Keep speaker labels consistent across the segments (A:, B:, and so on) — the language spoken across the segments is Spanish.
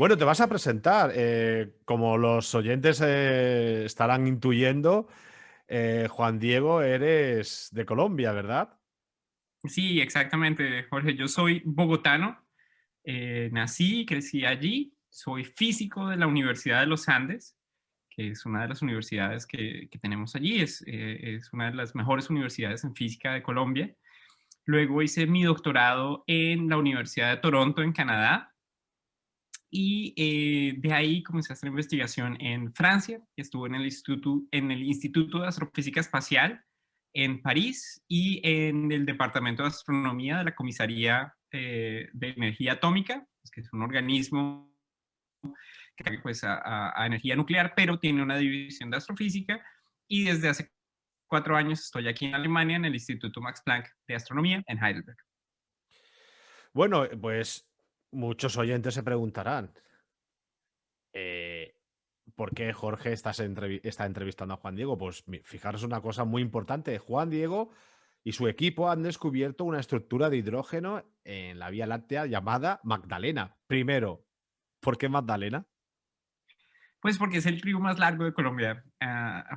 A: Bueno, te vas a presentar. Como los oyentes estarán intuyendo, Juan Diego, eres de Colombia, ¿verdad?
B: Sí, exactamente, Jorge. Yo soy bogotano, nací y crecí allí. Soy físico de la Universidad de los Andes, que es una de las universidades que tenemos allí. Es una de las mejores universidades en física de Colombia. Luego hice mi doctorado en la Universidad de Toronto, en Canadá. Y de ahí comencé a hacer investigación en Francia. Estuve en el Instituto de Astrofísica Espacial en París y en el Departamento de Astronomía de la Comisaría de Energía Atómica, pues, que es un organismo que pues, a energía nuclear, pero tiene una división de astrofísica. Y desde hace 4 años estoy aquí en Alemania, en el Instituto Max Planck de Astronomía en Heidelberg.
A: Bueno, pues muchos oyentes se preguntarán, eh, ¿por qué Jorge está entrevistando a Juan Diego? Pues fijaros una cosa muy importante. Juan Diego y su equipo han descubierto una estructura de hidrógeno en la Vía Láctea llamada Magdalena. Primero, ¿por qué Magdalena?
B: Pues porque es el río más largo de Colombia,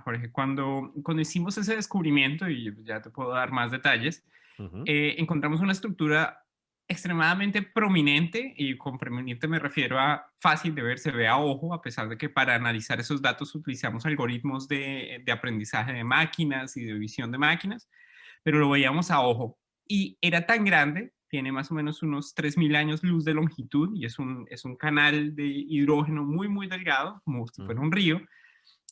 B: Jorge. Cuando hicimos ese descubrimiento, y ya te puedo dar más detalles,
A: Ujú.
B: encontramos una estructura extremadamente prominente, y con prominente me refiero a fácil de ver, se ve a ojo, a pesar de que para analizar esos datos utilizamos algoritmos de aprendizaje de máquinas y de visión de máquinas, pero lo veíamos a ojo. Y era tan grande, tiene más o menos unos 3.000 años luz de longitud, y es un canal de hidrógeno muy, muy delgado, como si fuera
A: Ujú.
B: un río.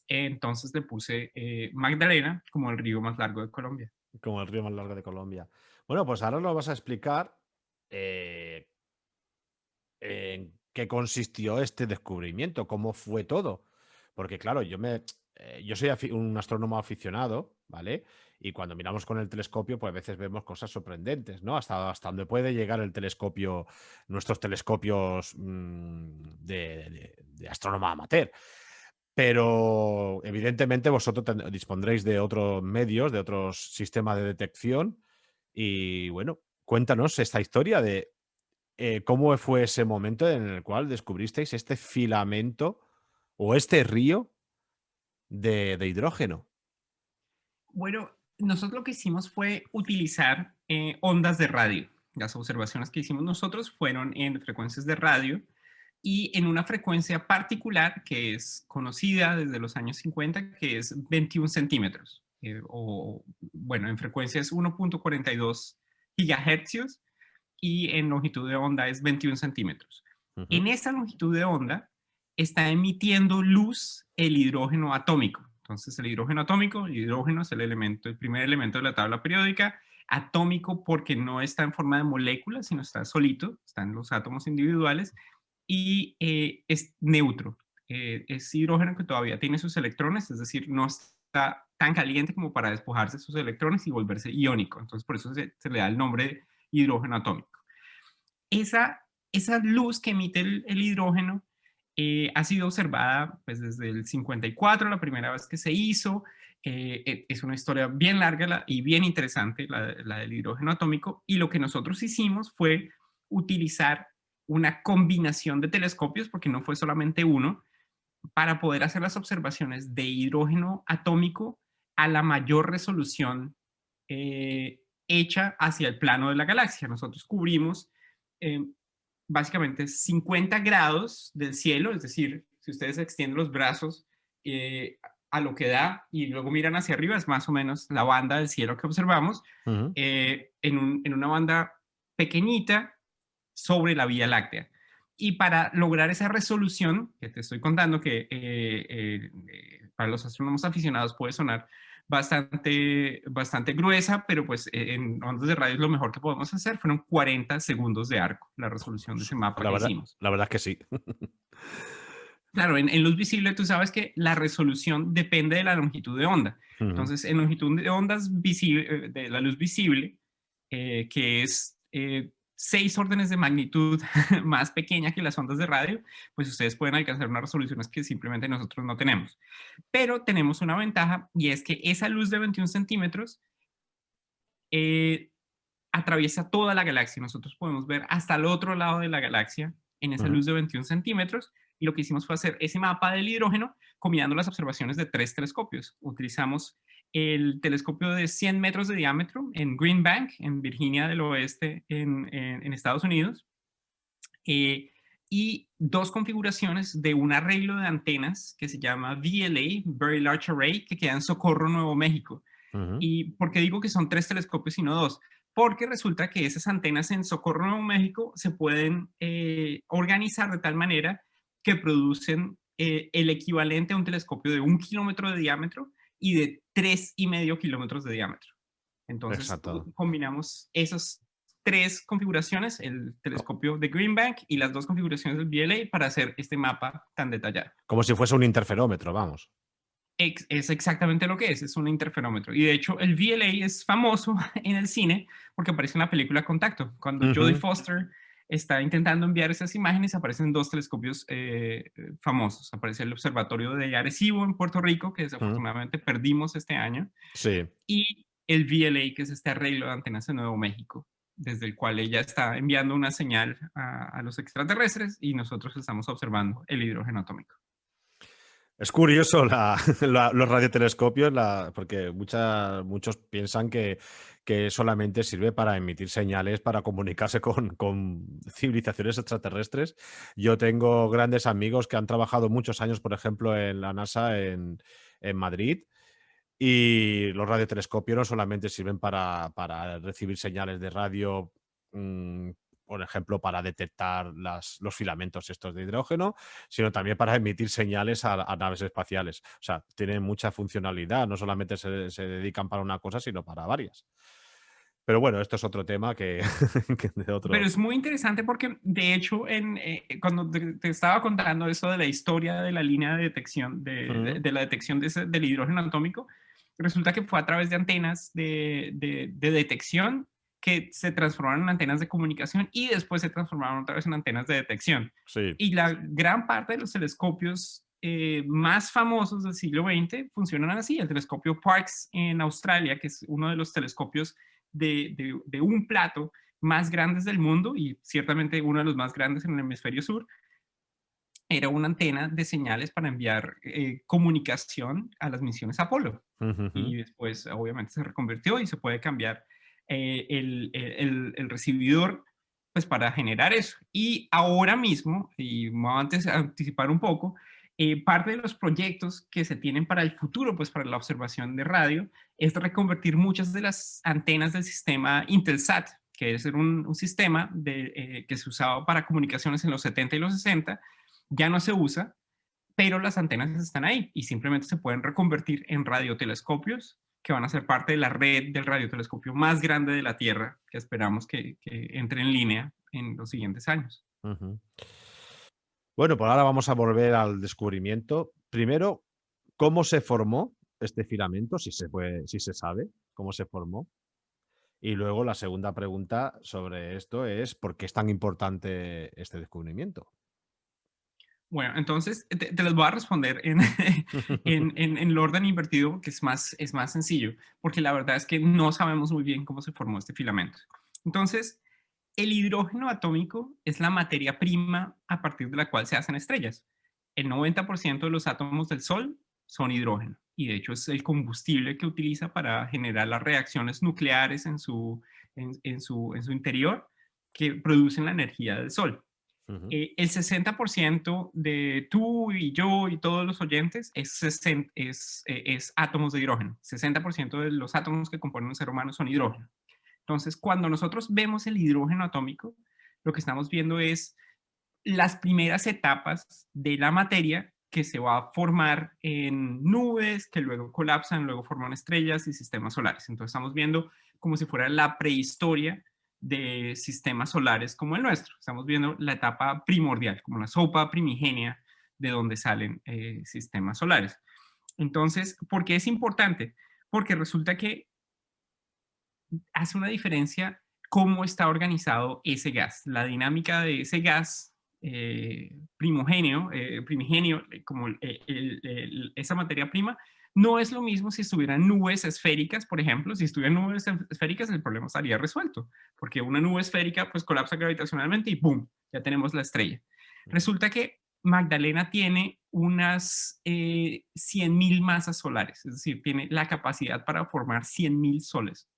B: Entonces le puse Magdalena como el río más largo de Colombia.
A: Como el río más largo de Colombia. Bueno, pues ahora nos vas a explicar eh, en qué consistió este descubrimiento, cómo fue todo. Porque claro, yo soy un astrónomo aficionado, ¿vale? Y cuando miramos con el telescopio, pues a veces vemos cosas sorprendentes, ¿no? Hasta donde puede llegar el telescopio, nuestros telescopios de astrónomo amateur. Pero evidentemente vosotros dispondréis de otros medios, de otros sistemas de detección. Y bueno, cuéntanos esta historia de cómo fue ese momento en el cual descubristeis este filamento o este río de hidrógeno.
B: Bueno, nosotros lo que hicimos fue utilizar ondas de radio. Las observaciones que hicimos nosotros fueron en frecuencias de radio y en una frecuencia particular que es conocida desde los años 50, que es 21 centímetros. O, bueno, en frecuencia es 1.42 gigahercios y en longitud de onda es 21 centímetros.
A: Ujú.
B: En esa longitud de onda está emitiendo luz el hidrógeno atómico. Entonces, el hidrógeno es el primer elemento de la tabla periódica, atómico porque no está en forma de molécula, sino está solito, están los átomos individuales, y es neutro. Es hidrógeno que todavía tiene sus electrones, es decir, no está tan caliente como para despojarse de sus electrones y volverse iónico. Entonces, por eso se le da el nombre de hidrógeno atómico. Esa luz que emite el hidrógeno ha sido observada pues, desde el 54, la primera vez que se hizo. Es una historia bien larga y bien interesante, la del hidrógeno atómico. Y lo que nosotros hicimos fue utilizar una combinación de telescopios, porque no fue solamente uno, para poder hacer las observaciones de hidrógeno atómico a la mayor resolución hecha hacia el plano de la galaxia. Nosotros cubrimos eh, básicamente 50 grados del cielo, es decir, si ustedes extienden los brazos a lo que da y luego miran hacia arriba, es más o menos la banda del cielo que observamos,
A: Ujú.
B: en una banda pequeñita sobre la Vía Láctea. Y para lograr esa resolución, que te estoy contando que para los astrónomos aficionados puede sonar bastante, bastante gruesa, pero pues en ondas de radio es lo mejor que podemos hacer. Fueron 40 segundos de arco la resolución de ese mapa que hicimos.
A: La verdad es que sí.
B: Claro, en luz visible tú sabes que la resolución depende de la longitud de onda.
A: Ujú.
B: Entonces, en longitud de ondas visible, de la luz visible, que es 6 órdenes de magnitud más pequeña que las ondas de radio, pues ustedes pueden alcanzar unas resoluciones que simplemente nosotros no tenemos. Pero tenemos una ventaja, y es que esa luz de 21 centímetros eh, atraviesa toda la galaxia. Nosotros podemos ver hasta el otro lado de la galaxia en esa
A: Ujú,
B: luz de 21 centímetros, y lo que hicimos fue hacer ese mapa del hidrógeno combinando las observaciones de 3 telescopios. Utilizamos el telescopio de 100 metros de diámetro en Green Bank, en Virginia del Oeste, en Estados Unidos, eh, y dos configuraciones de un arreglo de antenas que se llama VLA, Very Large Array, que queda en Socorro, Nuevo México.
A: ujú.
B: ¿Y por qué digo que son 3 telescopios y no 2? Porque resulta que esas antenas en Socorro, Nuevo México, se pueden organizar de tal manera que producen el equivalente a un telescopio de 1 kilómetro de diámetro y de 3,5 kilómetros de diámetro. Entonces,
A: Exacto.
B: combinamos esas 3 configuraciones, el telescopio de Green Bank y las 2 configuraciones del VLA para hacer este mapa tan detallado.
A: Como si fuese un interferómetro, vamos.
B: Es exactamente lo que es un interferómetro. Y de hecho, el VLA es famoso en el cine porque aparece en la película Contacto. Cuando Jodie
A: Ujú,
B: Foster está intentando enviar esas imágenes, aparecen dos telescopios famosos. Aparece el Observatorio de Arecibo en Puerto Rico, que
A: ujú.
B: desafortunadamente perdimos este año,
A: Sí.
B: y el VLA, que es este arreglo de antenas en Nuevo México, desde el cual ella está enviando una señal a los extraterrestres y nosotros estamos observando el hidrógeno atómico.
A: Es curioso los radiotelescopios, porque muchos piensan que solamente sirve para emitir señales para comunicarse con civilizaciones extraterrestres. Yo tengo grandes amigos que han trabajado muchos años, por ejemplo, en la NASA en Madrid. Y los radiotelescopios no solamente sirven para recibir señales de radio, mm, por ejemplo, para detectar los filamentos estos de hidrógeno, sino también para emitir señales a naves espaciales. O sea, tienen mucha funcionalidad, no solamente se dedican para una cosa, sino para varias. Pero bueno, esto es otro tema que, que de
B: Pero
A: otro.
B: es muy interesante porque, de hecho, cuando te estaba contando eso de la historia de la línea de detección,
A: Ujú,
B: de la detección del hidrógeno atómico, resulta que fue a través de antenas de detección que se transformaron en antenas de comunicación y después se transformaron otra vez en antenas de detección.
A: sí.
B: Y la gran parte de los telescopios más famosos del siglo XX funcionan así. El telescopio Parkes en Australia, que es uno de los telescopios de un plato más grandes del mundo y ciertamente uno de los más grandes en el hemisferio sur, era una antena de señales para enviar comunicación a las misiones Apolo.
A: Ujujú,
B: Y después, obviamente, se reconvirtió y se puede cambiar el recibidor pues para generar eso. Y ahora mismo, y me voy a anticipar un poco, parte de los proyectos que se tienen para el futuro, pues para la observación de radio, es reconvertir muchas de las antenas del sistema Intelsat, que es un sistema que se usaba para comunicaciones en los 70 y los 60, ya no se usa, pero las antenas están ahí y simplemente se pueden reconvertir en radiotelescopios que van a ser parte de la red del radiotelescopio más grande de la Tierra, que esperamos que entre en línea en los siguientes años.
A: ujú. Bueno, pues ahora vamos a volver al descubrimiento. Primero, ¿cómo se formó este filamento? Si se sabe cómo se formó. Y luego la segunda pregunta sobre esto es, ¿por qué es tan importante este descubrimiento?
B: Bueno, entonces te los voy a responder en el orden invertido porque es más sencillo, porque la verdad es que no sabemos muy bien cómo se formó este filamento. Entonces, el hidrógeno atómico es la materia prima a partir de la cual se hacen estrellas. El 90% de los átomos del Sol son hidrógeno y de hecho es el combustible que utiliza para generar las reacciones nucleares en su interior que producen la energía del Sol.
A: Ujú,
B: El 60% de tú y yo y todos los oyentes es átomos de hidrógeno. 60% de los átomos que componen un ser humano son hidrógeno. Entonces, cuando nosotros vemos el hidrógeno atómico, lo que estamos viendo es las primeras etapas de la materia que se va a formar en nubes, que luego colapsan, luego forman estrellas y sistemas solares. Entonces estamos viendo como si fuera la prehistoria de sistemas solares como el nuestro. Estamos viendo la etapa primordial, como la sopa primigenia de donde salen sistemas solares. Entonces, ¿por qué es importante? Porque resulta que hace una diferencia cómo está organizado ese gas, la dinámica de ese gas primigenio, como esa materia prima, no es lo mismo si estuvieran nubes esféricas, por ejemplo. Si estuvieran nubes esféricas, el problema estaría resuelto, porque una nube esférica pues colapsa gravitacionalmente y ¡pum! Ya tenemos la estrella. Resulta que Magdalena tiene unas 100.000 masas solares, es decir, tiene la capacidad para formar 100.000 soles,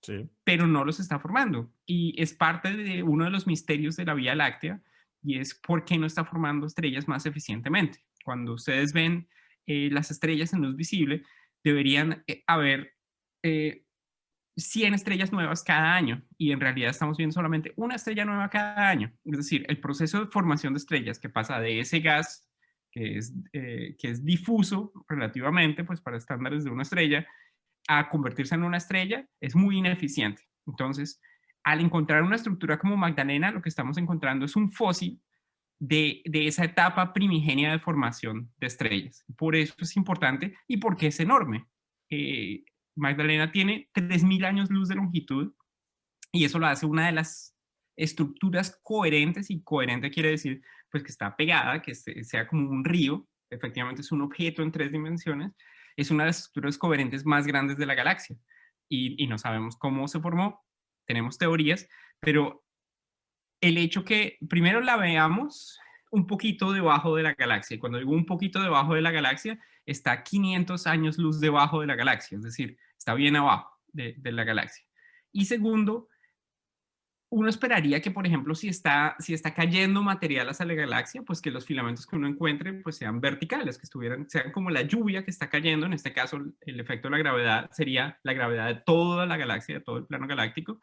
A: Sí.
B: pero no los está formando. Y es parte de uno de los misterios de la Vía Láctea, y es por qué no está formando estrellas más eficientemente. Cuando ustedes ven las estrellas en luz visible, deberían haber eh, 100 estrellas nuevas cada año, y en realidad estamos viendo solamente una estrella nueva cada año. Es decir, el proceso de formación de estrellas que pasa de ese gas que es difuso relativamente, pues para estándares de una estrella, a convertirse en una estrella es muy ineficiente. Entonces, al encontrar una estructura como Magdalena, lo que estamos encontrando es un fósil de esa etapa primigenia de formación de estrellas. Por eso es importante y porque es enorme. Eh, Magdalena tiene 3.000 años luz de longitud, y eso lo hace una de las estructuras coherentes, y coherente quiere decir pues que está pegada, que sea como un río, efectivamente es un objeto en 3 dimensiones, es una de las estructuras coherentes más grandes de la galaxia, y no sabemos cómo se formó, tenemos teorías, pero el hecho que primero la veamos un poquito debajo de la galaxia, y cuando digo un poquito debajo de la galaxia, está 500 años luz debajo de la galaxia, es decir, está bien abajo de la galaxia. Y segundo, uno esperaría que, por ejemplo, si está cayendo material hacia la galaxia, pues que los filamentos que uno encuentre pues sean verticales, que sean como la lluvia que está cayendo. En este caso, el efecto de la gravedad sería la gravedad de toda la galaxia, de todo el plano galáctico.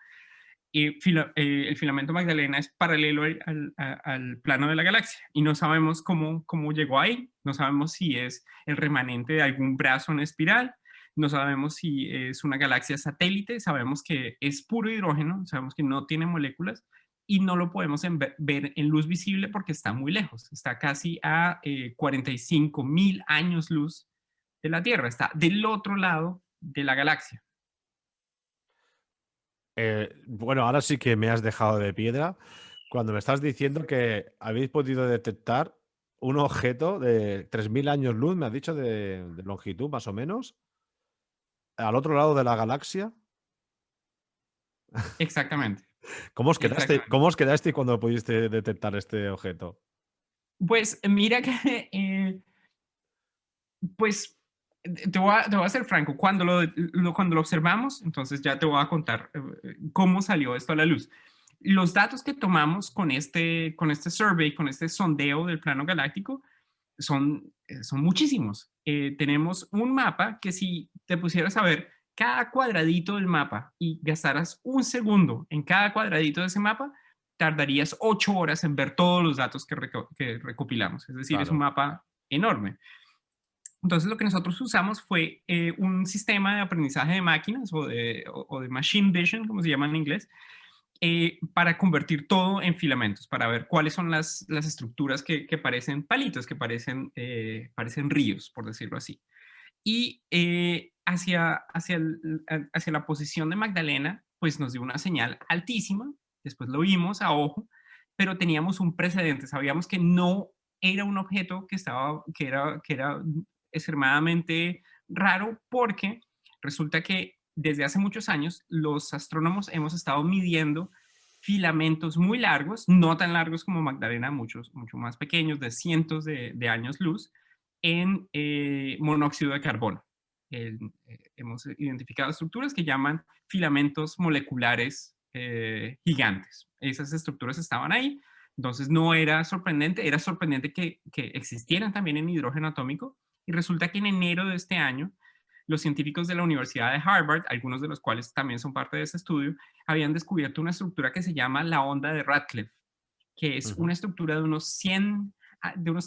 B: Y el filamento Magdalena es paralelo al plano de la galaxia, y no sabemos cómo llegó ahí, no sabemos si es el remanente de algún brazo en espiral, no sabemos si es una galaxia satélite, sabemos que es puro hidrógeno, sabemos que no tiene moléculas, y no lo podemos ver en luz visible porque está muy lejos, está casi a 45.000 años luz de la Tierra, está del otro lado de la galaxia.
A: Bueno, ahora sí que me has dejado de piedra cuando me estás diciendo que habéis podido detectar un objeto de 3.000 años luz, me has dicho, de longitud más o menos, al otro lado de la galaxia.
B: Exactamente,
A: ¿Cómo os quedaste,
B: exactamente.
A: cómo os quedaste cuando pudiste detectar este objeto?
B: Pues mira que, pues te voy a ser franco, cuando lo observamos, entonces ya te voy a contar cómo salió esto a la luz. Los datos que tomamos con este survey, con este sondeo del plano galáctico, son muchísimos. Tenemos un mapa que, si te pusieras a ver cada cuadradito del mapa y gastaras un segundo en cada cuadradito de ese mapa, tardarías 8 horas en ver todos los datos que recopilamos. Es decir, es un
A: Claro.
B: mapa enorme. Entonces, lo que nosotros usamos fue un sistema de aprendizaje de máquinas, o de machine vision, como se llama en inglés, para convertir todo en filamentos, para ver cuáles son las estructuras que parecen palitos, que parecen ríos, por decirlo así. Y hacia la posición de Magdalena, pues nos dio una señal altísima, después lo vimos a ojo, pero teníamos un precedente, sabíamos que no era un objeto que era extremadamente raro, porque resulta que desde hace muchos años los astrónomos hemos estado midiendo filamentos muy largos, no tan largos como Magdalena, mucho más pequeños, de cientos de años luz, en monóxido de carbono. Hemos identificado estructuras que llaman filamentos moleculares gigantes. Esas estructuras estaban ahí, entonces no era sorprendente, era sorprendente que existieran también en hidrógeno atómico, y resulta que en enero de este año, los científicos de la Universidad de Harvard, algunos de los cuales también son parte de ese estudio, habían descubierto una estructura que se llama la onda de Radcliffe, que es
A: Ujú.
B: una estructura de unos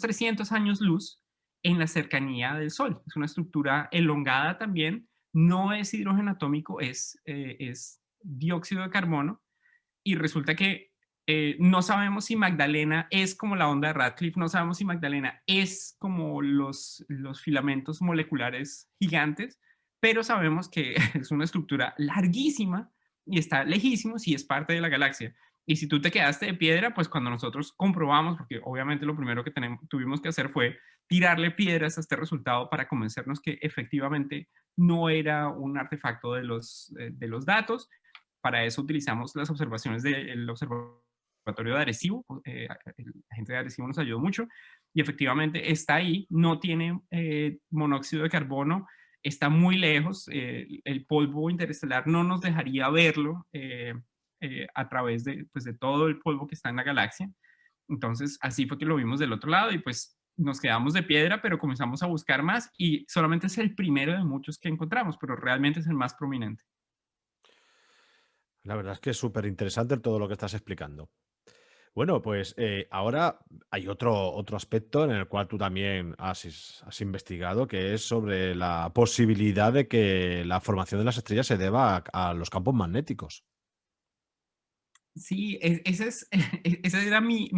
B: 300 años luz en la cercanía del Sol. Es una estructura elongada también, no es hidrógeno atómico, es dióxido de carbono, y resulta que no sabemos si Magdalena es como la onda de Radcliffe, no sabemos si Magdalena es como los filamentos moleculares gigantes, pero sabemos que es una estructura larguísima y está lejísimos y es parte de la galaxia. Y si tú te quedaste de piedra, pues cuando nosotros comprobamos, porque obviamente lo primero que tuvimos que hacer fue tirarle piedras a este resultado para convencernos que efectivamente no era un artefacto de los datos. Para eso utilizamos las observaciones del observatorio observatorio de Arecibo, la gente de Arecibo nos ayudó mucho, y efectivamente está ahí, no tiene monóxido de carbono, está muy lejos, el polvo interestelar no nos dejaría verlo a través de, pues, de todo el polvo que está en la galaxia. Entonces, así fue que lo vimos del otro lado y pues nos quedamos de piedra, pero comenzamos a buscar más y solamente es el primero de muchos que encontramos, pero realmente es el más prominente.
A: La verdad es que es súper interesante todo lo que estás explicando. Bueno, pues ahora hay otro aspecto en el cual tú también has investigado, que es sobre la posibilidad de que la formación de las estrellas se deba a los campos magnéticos.
B: Sí, ese es, esa era mi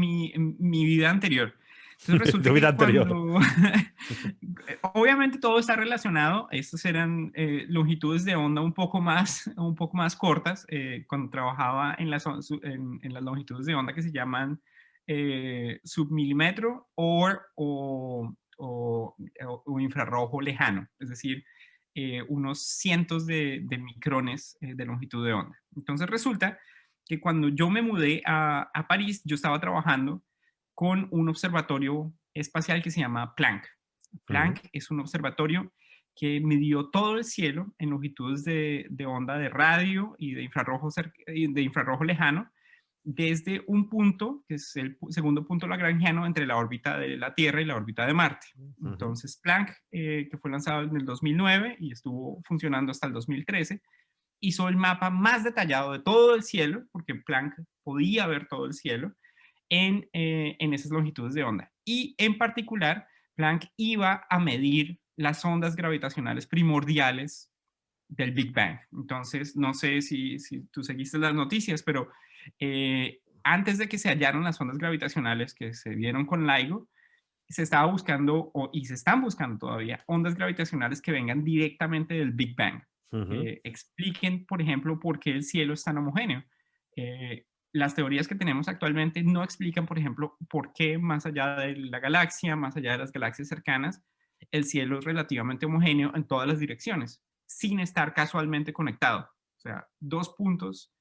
B: vida anterior. Entonces resulta
A: Tu vida
B: que
A: anterior.
B: cuando, obviamente todo está relacionado, estas eran longitudes de onda un poco más cortas, cuando trabajaba en en las longitudes de onda que se llaman submilímetro o infrarrojo lejano, es decir, unos cientos de micrones de longitud de onda. Entonces resulta que cuando yo me mudé a París, yo estaba trabajando con un observatorio espacial que se llama Planck.
A: Ujú,
B: Planck es un observatorio que midió todo el cielo en longitudes de onda de radio y de infrarrojo lejano, desde un punto, que es el segundo punto lagrangiano entre la órbita de la Tierra y la órbita de Marte.
A: ujú.
B: Entonces, Planck, que fue lanzado en el 2009 y estuvo funcionando hasta el 2013, hizo el mapa más detallado de todo el cielo, porque Planck podía ver todo el cielo, en esas longitudes de onda. Y en particular, Planck iba a medir las ondas gravitacionales primordiales del Big Bang. Entonces, no sé si tú seguiste las noticias, pero antes de que se hallaron las ondas gravitacionales que se vieron con LIGO, se estaba buscando, y se están buscando todavía, ondas gravitacionales que vengan directamente del Big Bang,
A: Ujú.
B: que expliquen, por ejemplo, por qué el cielo es tan homogéneo. Las teorías que tenemos actualmente no explican, por ejemplo, por qué más allá de la galaxia, más allá de las galaxias cercanas, el cielo es relativamente homogéneo en todas las direcciones, sin estar casualmente conectado. O sea, dos puntos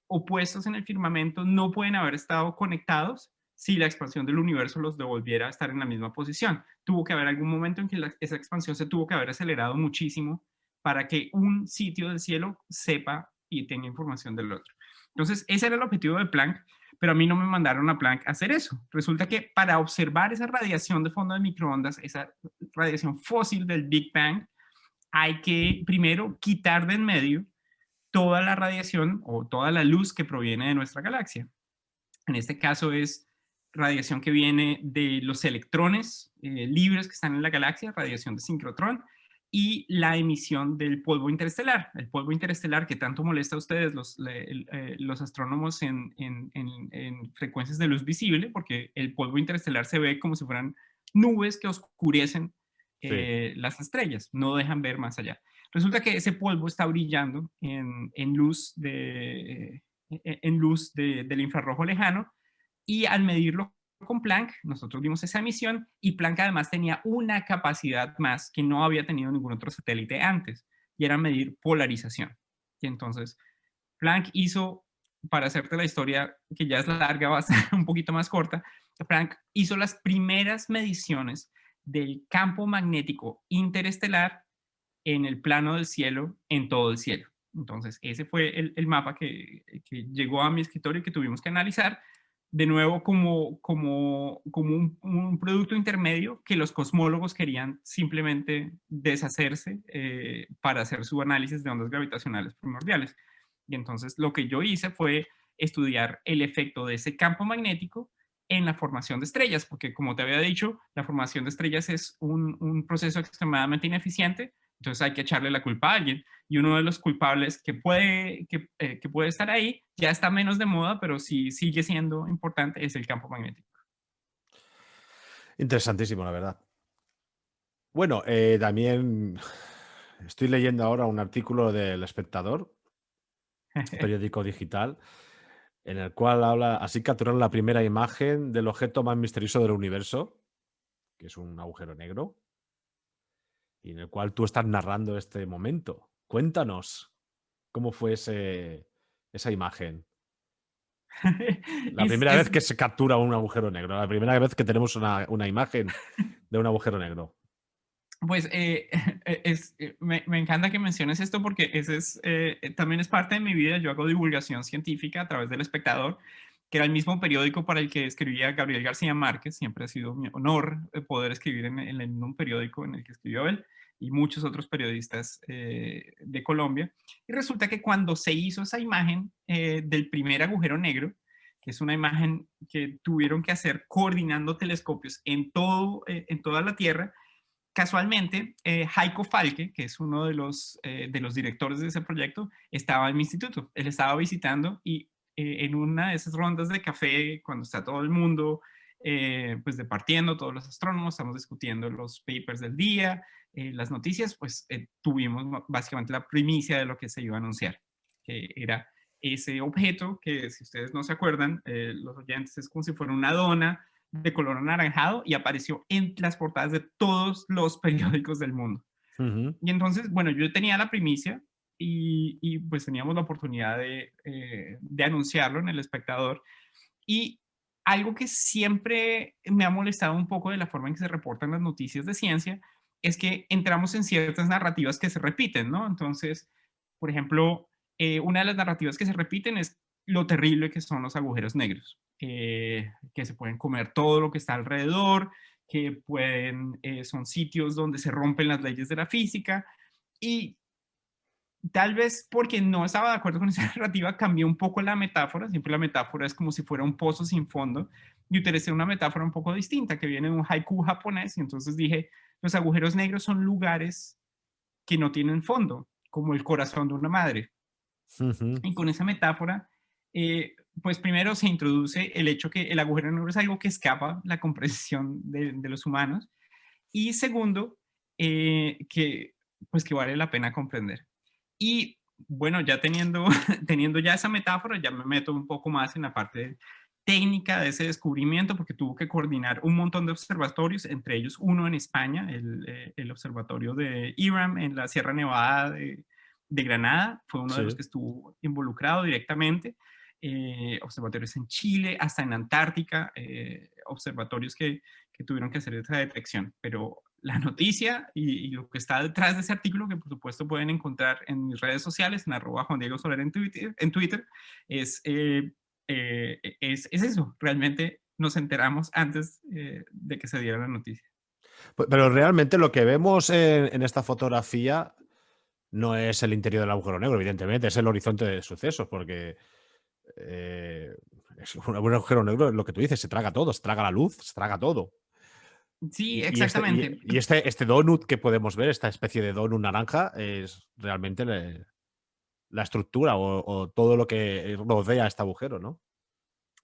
B: opuestos en el firmamento no pueden haber estado conectados si la expansión del universo los devolviera a estar en la misma posición. Tuvo que haber algún momento en que esa expansión se tuvo que haber acelerado muchísimo para que un sitio del cielo sepa y tenga información del otro. Entonces, ese era el objetivo de Planck, pero a mí no me mandaron a Planck a hacer eso. Resulta que para observar esa radiación de fondo de microondas, esa radiación fósil del Big Bang, hay que primero quitar de en medio toda la radiación o toda la luz que proviene de nuestra galaxia. En este caso es radiación que viene de los electrones libres que están en la galaxia, radiación de sincrotrón, y la emisión del polvo interestelar. El polvo interestelar que tanto molesta a ustedes, los astrónomos en frecuencias de luz visible, porque el polvo interestelar se ve como si fueran nubes que oscurecen
A: Sí.
B: las estrellas, no dejan ver más allá. Resulta que ese polvo está brillando en luz del infrarrojo lejano y al medirlo con Planck, nosotros vimos esa emisión y Planck además tenía una capacidad más que no había tenido ningún otro satélite antes y era medir polarización. Y entonces Planck hizo, para hacerte la historia que ya es larga, va a ser un poquito más corta, Planck hizo las primeras mediciones del campo magnético interestelar en el plano del cielo, en todo el cielo. Entonces, ese fue el mapa que llegó a mi escritorio y que tuvimos que analizar, de nuevo como un producto intermedio que los cosmólogos querían simplemente deshacerse para hacer su análisis de ondas gravitacionales primordiales. Y entonces lo que yo hice fue estudiar el efecto de ese campo magnético en la formación de estrellas, porque como te había dicho, la formación de estrellas es un proceso extremadamente ineficiente, entonces hay que echarle la culpa a alguien. Y uno de los culpables que puede estar ahí ya está menos de moda, pero sí sigue siendo importante, es el campo magnético.
A: Interesantísimo, la verdad. Bueno, también estoy leyendo ahora un artículo del Espectador, periódico digital, en el cual habla, así capturaron la primera imagen del objeto más misterioso del universo, que es un agujero negro, y en el cual tú estás narrando este momento. Cuéntanos cómo fue esa imagen. La primera vez
B: Es,
A: que se captura un agujero negro, la primera vez que tenemos una imagen de un agujero negro.
B: pues me encanta que menciones esto porque ese es, también es parte de mi vida. Yo hago divulgación científica a través del Espectador, que era el mismo periódico para el que escribía Gabriel García Márquez. Siempre ha sido mi honor poder escribir en un periódico en el que escribió él y muchos otros periodistas de Colombia. Y resulta que cuando se hizo esa imagen del primer agujero negro, que es una imagen que tuvieron que hacer coordinando telescopios en toda la Tierra, casualmente, Heiko Falke, que es uno de los directores de ese proyecto, estaba en mi instituto. Él estaba visitando y en una de esas rondas de café, cuando está todo el mundo pues departiendo, todos los astrónomos, estamos discutiendo los papers del día, las noticias, pues tuvimos básicamente la primicia de lo que se iba a anunciar, que era ese objeto que, si ustedes no se acuerdan, los oyentes, es como si fuera una dona de color anaranjado y apareció en las portadas de todos los periódicos del mundo.
A: Ujú.
B: Y entonces, bueno, yo tenía la primicia y pues teníamos la oportunidad de anunciarlo en El Espectador. Y algo que siempre me ha molestado un poco de la forma en que se reportan las noticias de ciencia es que entramos en ciertas narrativas que se repiten, ¿no? Entonces, por ejemplo, una de las narrativas que se repiten es lo terrible que son los agujeros negros, que se pueden comer todo lo que está alrededor, que pueden, son sitios donde se rompen las leyes de la física y tal vez porque no estaba de acuerdo con esa narrativa, cambié un poco la metáfora. Siempre la metáfora es como si fuera un pozo sin fondo. Y utilicé una metáfora un poco distinta que viene de un haiku japonés. Y entonces dije, los agujeros negros son lugares que no tienen fondo, como el corazón de una madre.
A: Ujú.
B: Y con esa metáfora, pues primero se introduce el hecho que el agujero negro es algo que escapa la comprensión de los humanos. Y segundo, que pues que vale la pena comprender. Y bueno, ya teniendo, teniendo ya esa metáfora, ya me meto un poco más en la parte técnica de ese descubrimiento, porque tuvo que coordinar un montón de observatorios, entre ellos uno en España, el observatorio de IRAM en la Sierra Nevada de Granada, fue uno de los
A: Sí.
B: que estuvo involucrado directamente. Observatorios en Chile, hasta en Antártica, observatorios que tuvieron que hacer esa detección. Pero la noticia y lo que está detrás de ese artículo, que por supuesto pueden encontrar en mis redes sociales, en @JuanDiegoSoler en Twitter, es, es eso. Realmente nos enteramos antes de que se diera la noticia.
A: Pero realmente lo que vemos en esta fotografía no es el interior del agujero negro, evidentemente, es el horizonte de sucesos, porque eh, es un agujero negro, es lo que tú dices, se traga todo, se traga la luz, se traga todo.
B: Sí,
A: Y
B: exactamente.
A: este donut que podemos ver, esta especie de donut naranja, es realmente la estructura o todo lo que rodea este agujero, ¿no?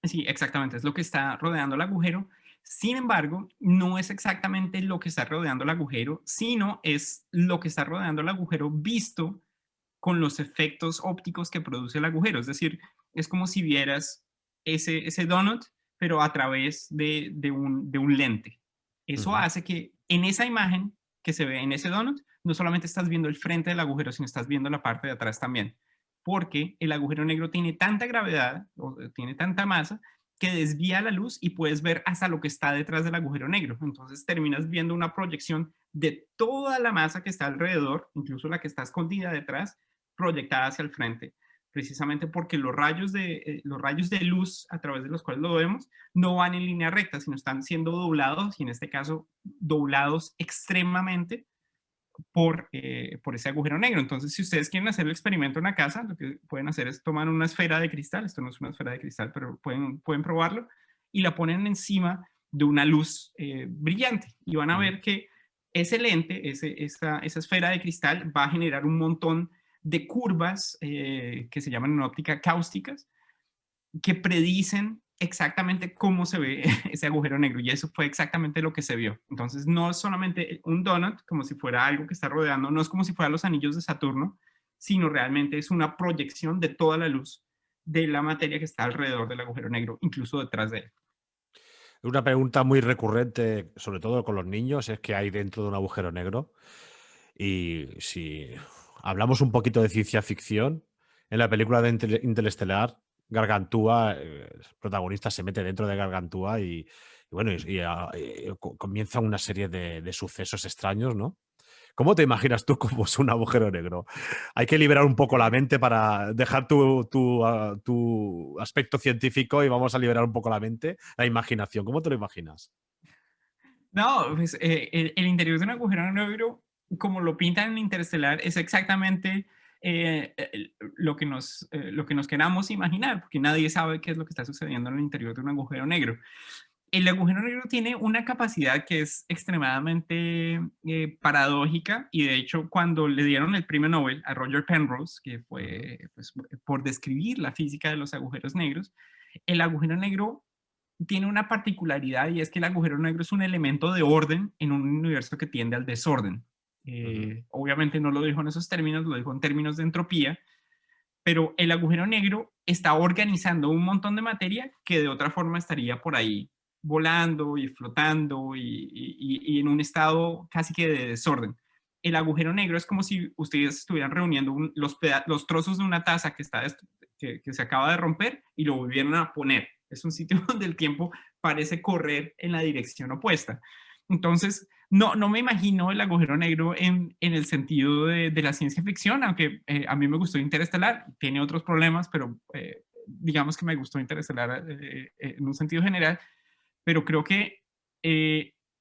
B: Sí, exactamente, es lo que está rodeando el agujero. Sin embargo, no es exactamente lo que está rodeando el agujero, sino es lo que está rodeando el agujero visto con los efectos ópticos que produce el agujero. Es decir, es como si vieras ese donut, pero a través de un lente. Eso
A: Ujú.
B: hace que en esa imagen que se ve en ese donut, no solamente estás viendo el frente del agujero, sino estás viendo la parte de atrás también. Porque el agujero negro tiene tanta gravedad o tiene tanta masa que desvía la luz y puedes ver hasta lo que está detrás del agujero negro. Entonces terminas viendo una proyección de toda la masa que está alrededor, incluso la que está escondida detrás, proyectada hacia el frente, precisamente porque los rayos de luz a través de los cuales lo vemos no van en línea recta, sino están siendo doblados, y en este caso doblados extremadamente por ese agujero negro. Entonces, si ustedes quieren hacer el experimento en la casa, lo que pueden hacer es tomar una esfera de cristal, esto no es una esfera de cristal, pero pueden probarlo, y la ponen encima de una luz brillante, y van a
A: Ujú.
B: ver que ese lente, esa esfera de cristal va a generar un montón de curvas que se llaman en óptica cáusticas, que predicen exactamente cómo se ve ese agujero negro, y eso fue exactamente lo que se vio. Entonces no es solamente un donut como si fuera algo que está rodeando, no es como si fueran los anillos de Saturno, sino realmente es una proyección de toda la luz de la materia que está alrededor del agujero negro, incluso detrás de él.
A: Una pregunta muy recurrente, sobre todo con los niños, es qué hay dentro de un agujero negro. Y si hablamos un poquito de ciencia ficción, en la película de Interestelar Gargantúa, el protagonista se mete dentro de Gargantúa y bueno, comienza una serie de sucesos extraños, ¿no? ¿Cómo te imaginas tú cómo es un agujero negro? Hay que liberar un poco la mente para dejar tu aspecto científico y vamos a liberar un poco la mente, la imaginación. ¿Cómo te lo imaginas?
B: No, pues el interior de un agujero negro, como lo pintan en Interestelar, es exactamente lo que nos queramos imaginar, porque nadie sabe qué es lo que está sucediendo en el interior de un agujero negro. El agujero negro tiene una capacidad que es extremadamente paradójica y de hecho cuando le dieron el premio Nobel a Roger Penrose, que
A: Ujú,
B: fue pues, por describir la física de los agujeros negros, el agujero negro tiene una particularidad y es que el agujero negro es un elemento de orden en un universo que tiende al desorden.
A: ujú.
B: Obviamente no lo dijo en esos términos, lo dijo en términos de entropía, pero el agujero negro está organizando un montón de materia que de otra forma estaría por ahí volando y flotando y en un estado casi que de desorden. El agujero negro es como si ustedes estuvieran reuniendo los trozos de una taza que se acaba de romper y lo volvieran a poner. Es un sitio donde el tiempo parece correr en la dirección opuesta. Entonces, no me imagino el agujero negro en el sentido de la ciencia ficción, aunque a mí me gustó Interestelar, tiene otros problemas, pero digamos que me gustó Interestelar en un sentido general, pero creo que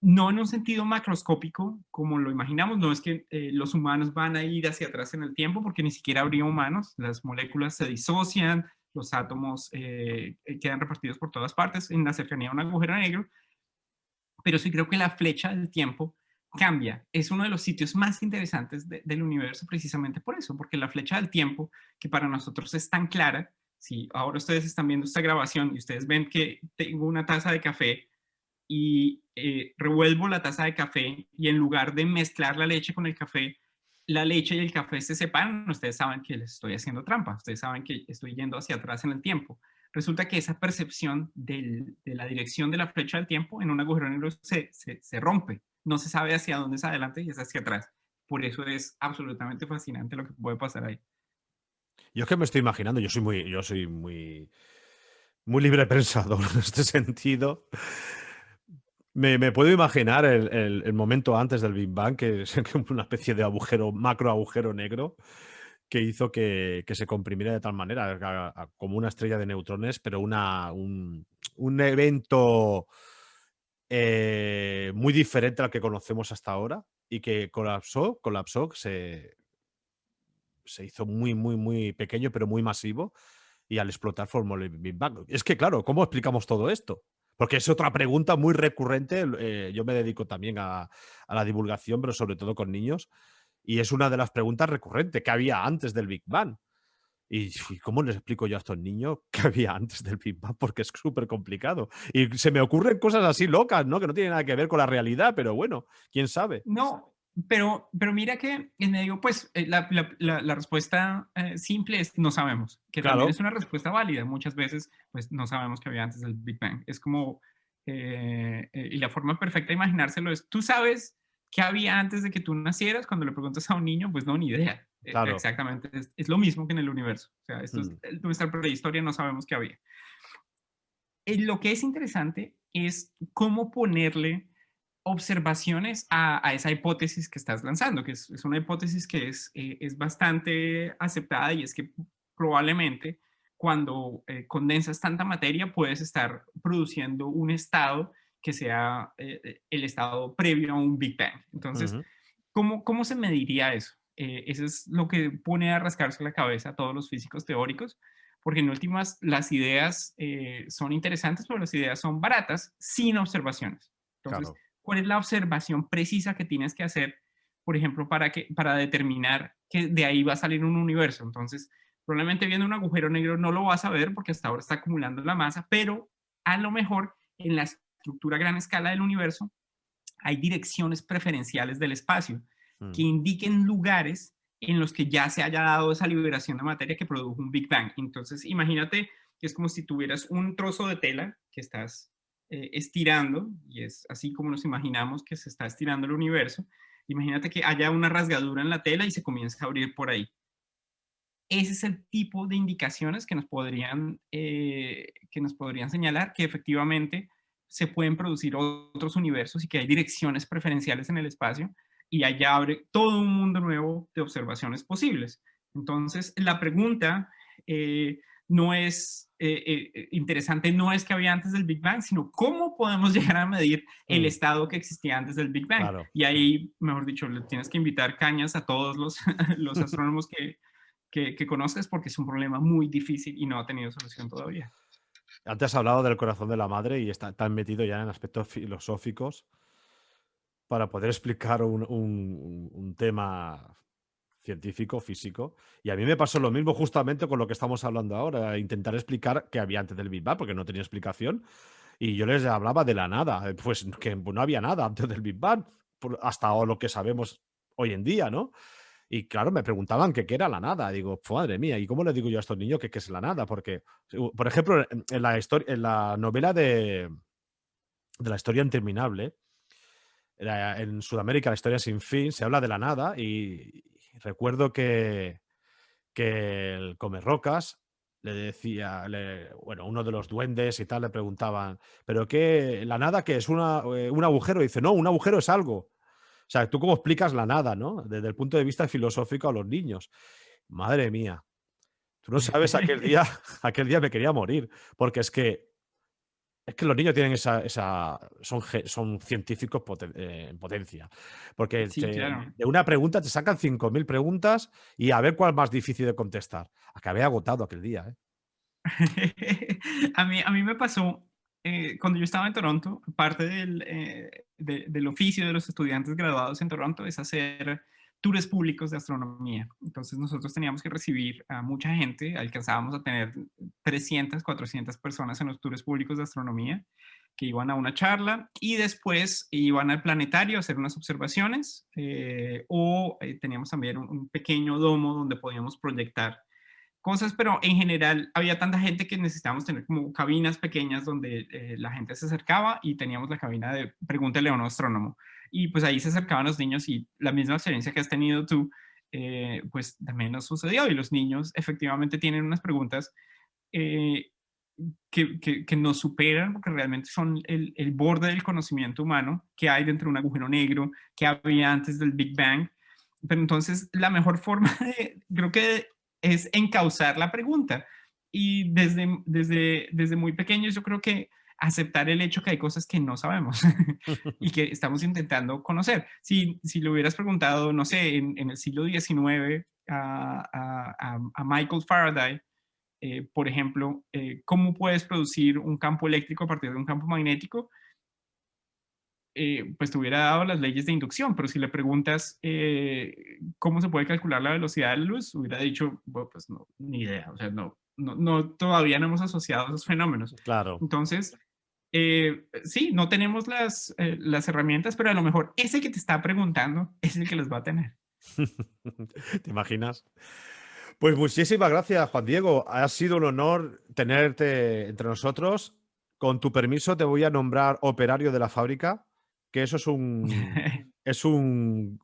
B: no en un sentido macroscópico como lo imaginamos, no es que los humanos van a ir hacia atrás en el tiempo, porque ni siquiera habría humanos, las moléculas se disocian, los átomos quedan repartidos por todas partes en la cercanía a un agujero negro, pero sí creo que la flecha del tiempo cambia. Es uno de los sitios más interesantes del universo precisamente por eso, porque la flecha del tiempo, que para nosotros es tan clara, si ahora ustedes están viendo esta grabación y ustedes ven que tengo una taza de café y revuelvo la taza de café y en lugar de mezclar la leche con el café, la leche y el café se separan, ustedes saben que les estoy haciendo trampa, ustedes saben que estoy yendo hacia atrás en el tiempo. Resulta que esa percepción de la dirección de la flecha del tiempo en un agujero negro se rompe, no se sabe hacia dónde es adelante y es hacia atrás. Por eso es absolutamente fascinante lo que puede pasar ahí.
A: Yo es que me estoy imaginando, yo soy muy libre pensador en este sentido. Me puedo imaginar el momento antes del Big Bang, que es una especie de agujero, macro agujero negro, que hizo que se comprimiera de tal manera, como una estrella de neutrones, pero un evento muy diferente al que conocemos hasta ahora y que colapsó, se hizo muy pequeño, pero muy masivo, y al explotar formó el Big Bang. Es que, claro, ¿cómo explicamos todo esto? Porque es otra pregunta muy recurrente. Yo me dedico también a la divulgación, pero sobre todo con niños, y es una de las preguntas recurrentes. ¿Qué había antes del Big Bang? Y cómo les explico yo a estos niños qué había antes del Big Bang, porque es súper complicado. Y se me ocurren cosas así locas, ¿no? Que no tienen nada que ver con la realidad, pero bueno, quién sabe.
B: No, pero mira que en medio, pues la respuesta simple es no sabemos, que también es
A: Claro,
B: una respuesta válida. Muchas veces, pues no sabemos qué había antes del Big Bang. Es como, y la forma perfecta de imaginárselo es, tú sabes qué había antes de que tú nacieras. Cuando le preguntas a un niño, pues no, ni idea.
A: claro.
B: Exactamente, es lo mismo que en el universo. O sea, esto es
A: Mm,
B: nuestra prehistoria, no sabemos qué había. Lo que es interesante es cómo ponerle observaciones a esa hipótesis que estás lanzando, que es una hipótesis que es bastante aceptada y es que probablemente cuando condensas tanta materia puedes estar produciendo un estado que sea el estado previo a un Big Bang. Entonces,
A: ujú.
B: ¿cómo se mediría eso? Eso es lo que pone a rascarse la cabeza a todos los físicos teóricos, porque en últimas las ideas son interesantes, pero las ideas son baratas sin observaciones. Entonces,
A: Claro.
B: ¿cuál es la observación precisa que tienes que hacer, por ejemplo, para determinar que de ahí va a salir un universo? Entonces, probablemente viendo un agujero negro no lo vas a ver porque hasta ahora está acumulando la masa, pero a lo mejor en la estructura a gran escala del universo hay direcciones preferenciales del espacio que
A: Mm.
B: indiquen lugares en los que ya se haya dado esa liberación de materia que produjo un Big Bang. Entonces, imagínate que es como si tuvieras un trozo de tela que estás estirando, y es así como nos imaginamos que se está estirando el universo. Imagínate que haya una rasgadura en la tela y se comienza a abrir por ahí. ese es el tipo de indicaciones que nos podrían señalar que efectivamente se pueden producir otros universos y que hay direcciones preferenciales en el espacio y allá abre todo un mundo nuevo de observaciones posibles. Entonces, la pregunta no es interesante, no es que había antes del Big Bang, sino cómo podemos llegar a medir el
A: Mm,
B: estado que existía antes del Big Bang.
A: claro.
B: Y ahí, mejor dicho, le tienes que invitar cañas a todos los, los astrónomos que conozcas porque es un problema muy difícil y no ha tenido solución todavía.
A: Antes has hablado del corazón de la madre y está tan metido ya en aspectos filosóficos para poder explicar un tema científico, físico. Y a mí me pasó lo mismo justamente con lo que estamos hablando ahora, intentar explicar qué había antes del Big Bang, porque no tenía explicación. Y yo les hablaba de la nada, pues que no había nada antes del Big Bang, hasta lo que sabemos hoy en día, ¿no? Y claro, me preguntaban que qué era la nada. Digo, madre mía, ¿y cómo le digo yo a estos niños que qué es la nada? Porque, por ejemplo, en la historia, en la novela de la historia interminable, en Sudamérica, la historia sin fin, se habla de la nada y recuerdo que el Comerrocas le decía, bueno, uno de los duendes y tal le preguntaban, ¿pero qué, la nada qué es un agujero? Y dice, no, un agujero es algo. O sea, ¿tú cómo explicas la nada, no? Desde el punto de vista filosófico a los niños. Madre mía, tú no sabes aquel día, aquel día me quería morir, porque es que los niños tienen son científicos en potencia, porque
B: Sí, claro.
A: de una pregunta te sacan 5.000 preguntas y a ver cuál es más difícil de contestar. Acabé agotado aquel día, ¿eh?
B: A mí me pasó cuando yo estaba en Toronto, parte del oficio de los estudiantes graduados en Toronto es hacer tours públicos de astronomía. Entonces nosotros teníamos que recibir a mucha gente, alcanzábamos a tener 300, 400 personas en los tours públicos de astronomía que iban a una charla y después iban al planetario a hacer unas observaciones o teníamos también un pequeño domo donde podíamos proyectar cosas, pero en general había tanta gente que necesitábamos tener como cabinas pequeñas donde la gente se acercaba y teníamos la cabina de pregúntele a un astrónomo. Y pues ahí se acercaban los niños y la misma experiencia que has tenido tú, pues también nos sucedió y los niños efectivamente tienen unas preguntas eh, que nos superan porque realmente son el borde del conocimiento humano que hay dentro de un agujero negro, que había antes del Big Bang. Pero entonces la mejor forma creo que es encauzar la pregunta. Y desde muy pequeños yo creo que aceptar el hecho que hay cosas que no sabemos y que estamos intentando conocer. Si le hubieras preguntado, no sé, en el siglo XIX a Michael Faraday, por ejemplo, cómo puedes producir un campo eléctrico a partir de un campo magnético, pues te hubiera dado las leyes de inducción, pero si le preguntas cómo se puede calcular la velocidad de la luz, hubiera dicho, bueno, pues no, ni idea, o sea, todavía no hemos asociado esos fenómenos.
A: Claro.
B: Entonces, sí, no tenemos las herramientas, pero a lo mejor ese que te está preguntando es el que las va a tener.
A: ¿Te imaginas? Pues muchísimas gracias, Juan Diego. Ha sido un honor tenerte entre nosotros. Con tu permiso, te voy a nombrar operario de la fábrica, que eso es un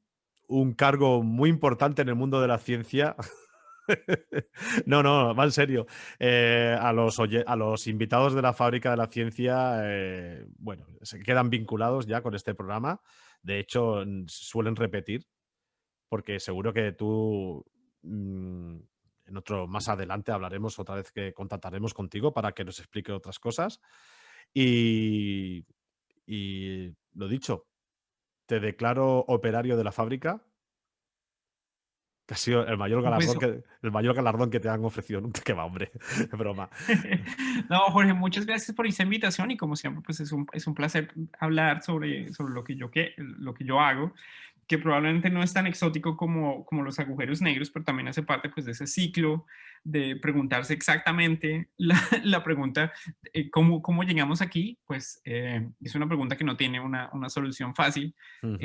A: cargo muy importante en el mundo de la ciencia. No, no, va en serio. A los invitados de la fábrica de la ciencia, bueno, se quedan vinculados ya con este programa. De hecho, suelen repetir, porque seguro que tú más adelante hablaremos otra vez que contactaremos contigo para que nos explique otras cosas. Y, y lo dicho, te declaro operario de la fábrica, que ha sido
B: Pues
A: el mayor galardón que te han ofrecido nunca. Que va, hombre, es broma.
B: no, Jorge, muchas gracias por esa invitación y como siempre, pues es un placer hablar sobre lo que yo hago, que probablemente no es tan exótico como los agujeros negros, pero también hace parte pues de ese ciclo de preguntarse exactamente la pregunta, ¿cómo llegamos aquí? Pues es una pregunta que no tiene una solución fácil.
A: Ujú.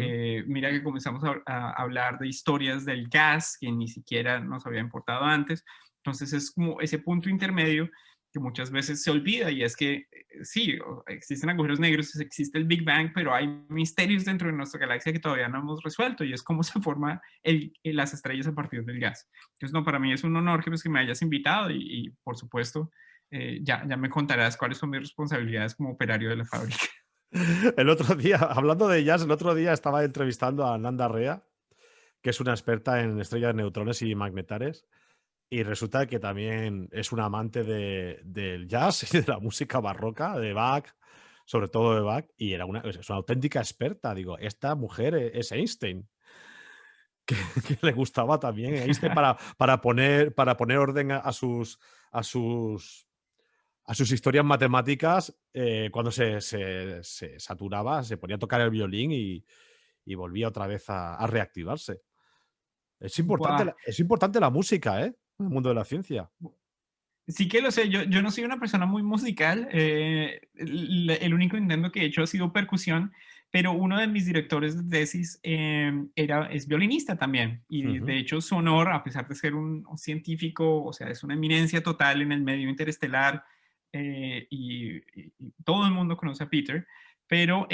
B: Mira que comenzamos a hablar de historias del gas que ni siquiera nos había importado antes. Entonces es como ese punto intermedio que muchas veces se olvida y es que sí, existen agujeros negros, existe el Big Bang, pero hay misterios dentro de nuestra galaxia que todavía no hemos resuelto y es cómo se forman las estrellas a partir del gas. Entonces, no, para mí es un honor que, pues, que me hayas invitado y por supuesto, ya me contarás cuáles son mis responsabilidades como operario de la fábrica.
A: El otro día, hablando de jazz, el otro día estaba entrevistando a Nanda Rea, que es una experta en estrellas de neutrones y magnetares, y resulta que también es una amante del jazz y de la música barroca, de Bach, sobre todo de Bach, y es una auténtica experta. Digo, esta mujer es Einstein, que le gustaba también Einstein para poner orden a sus, a sus historias matemáticas. Cuando se saturaba, se ponía a tocar el violín y volvía otra vez a reactivarse.
B: Buah.
A: Es importante la música, ¿eh? En el mundo de la ciencia.
B: Sí que lo sé, yo no soy una persona muy musical, el único intento que he hecho ha sido percusión, pero uno de mis directores de tesis es violinista también, y
A: Ujú.
B: de hecho su honor, a pesar de ser un científico, o sea, es una eminencia total en el medio interestelar, y todo el mundo conoce a Peter, pero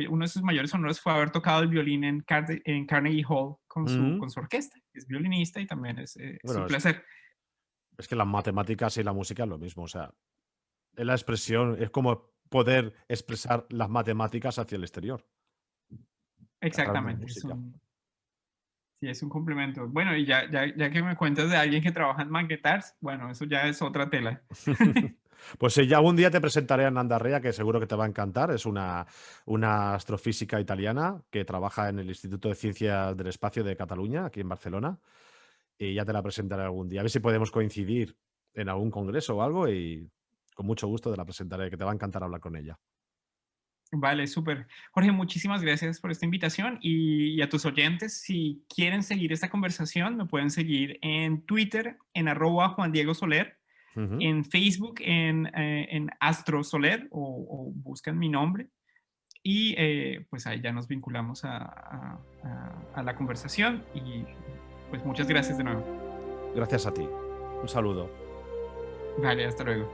B: uno de sus mayores honores fue haber tocado el violín en Carnegie Hall
A: Ujú.
B: con su orquesta. Es violinista y también es
A: Bueno,
B: un placer.
A: es que las matemáticas y la música es lo mismo. O sea, es la expresión, es como poder expresar las matemáticas hacia el exterior a través de la
B: Exactamente,
A: música.
B: sí, es un complemento. Bueno, y ya que me cuentas de alguien que trabaja en Magnetars, bueno, eso ya es otra tela.
A: Pues ya algún día te presentaré a Nanda Rea, que seguro que te va a encantar. Es una astrofísica italiana que trabaja en el Instituto de Ciencias del Espacio de Cataluña, aquí en Barcelona. Y ya te la presentaré algún día. A ver si podemos coincidir en algún congreso o algo y con mucho gusto te la presentaré, que te va a encantar hablar con ella.
B: Vale, súper. Jorge, muchísimas gracias por esta invitación y a tus oyentes, si quieren seguir esta conversación, me pueden seguir en Twitter, en @Juan Diego Soler,
A: Ujú.
B: en Facebook, en Astro Soler o buscan mi nombre y pues ahí ya nos vinculamos a la conversación y pues muchas gracias de nuevo.
A: Gracias a ti. Un saludo.
B: Vale, hasta luego.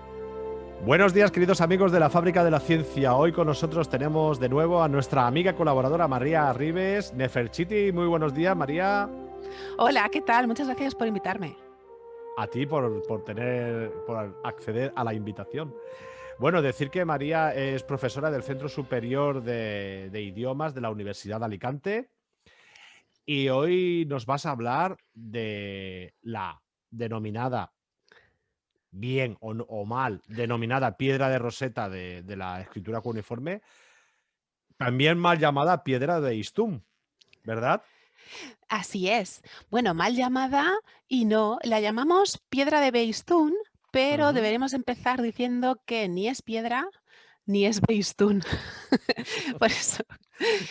A: Buenos días, queridos amigos de la Fábrica de la Ciencia. Hoy con nosotros tenemos de nuevo a nuestra amiga colaboradora María Arribes, Neferchiti. Muy buenos días, María.
C: Hola, ¿qué tal? Muchas gracias por invitarme.
A: A ti por acceder a la invitación. Bueno, decir que María es profesora del Centro Superior de Idiomas de la Universidad de Alicante y hoy nos vas a hablar de la denominada, bien o mal, denominada piedra de Roseta de la escritura cuneiforme, también mal llamada piedra de Istum, ¿verdad?
C: Así es. Bueno, mal llamada y no, la llamamos piedra de Beistún, pero
A: Ujú.
C: deberemos empezar diciendo que ni es piedra ni es Beistún. Por eso,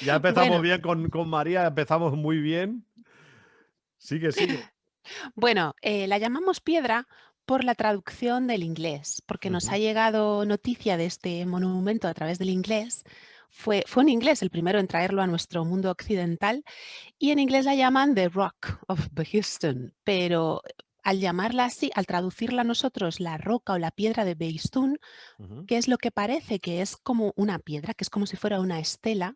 A: Ya empezamos
C: bueno,
A: bien con María, empezamos muy bien. Sigue, sigue.
C: bueno, la llamamos piedra por la traducción del inglés, porque nos
A: Ujú,
C: ha llegado noticia de este monumento a través del inglés. Fue un inglés el primero en traerlo a nuestro mundo occidental. Y en inglés la llaman The Rock of Behistun, pero al llamarla así, al traducirla nosotros la roca o la piedra de Behistun,
A: ujú.
C: que es lo que parece que es como una piedra, que es como si fuera una estela,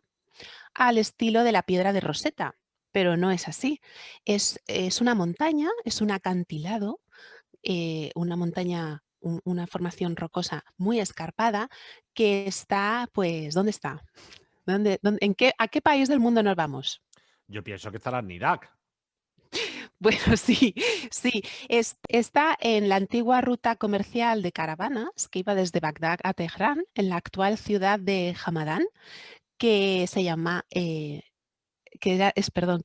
C: al estilo de la piedra de Rosetta, pero no es así. Es una montaña, es un acantilado, una montaña, una formación rocosa muy escarpada que está, pues, ¿dónde está? ¿A qué país del mundo nos vamos?
A: Yo pienso que estará en Irak.
C: Bueno, sí, sí. Está en la antigua ruta comercial de caravanas que iba desde Bagdad a Teherán, en la actual ciudad de Hamadán, que se llama, que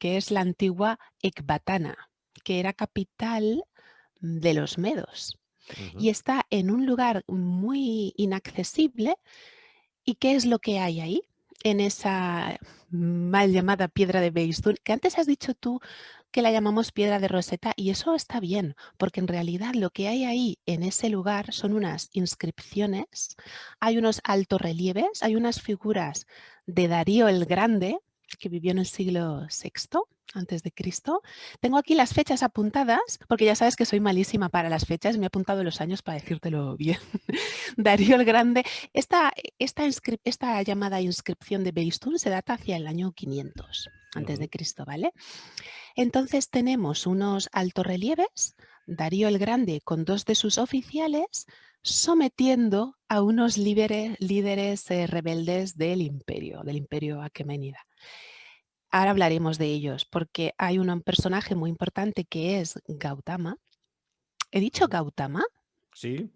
C: es la antigua Ecbatana, que era capital de los medos.
A: Ujú.
C: Y está en un lugar muy inaccesible. ¿Y qué es lo que hay ahí? En esa mal llamada piedra de Beistún, que antes has dicho tú que la llamamos piedra de Rosetta, y eso está bien, porque en realidad lo que hay ahí en ese lugar son unas inscripciones, hay unos altorrelieves, hay unas figuras de Darío el Grande, que vivió en el siglo VI, antes de Cristo. Tengo aquí las fechas apuntadas, porque ya sabes que soy malísima para las fechas, me he apuntado los años para decírtelo bien. Darío el Grande, esta llamada inscripción de Behistún se data hacia el año 500 antes de Cristo, ¿vale? Entonces tenemos unos altorrelieves, Darío el Grande con 2 de sus oficiales, sometiendo a unos líderes rebeldes del imperio aqueménida. Ahora hablaremos de ellos, porque hay un personaje muy importante que es Gautama. ¿He dicho Gautama?
A: Sí.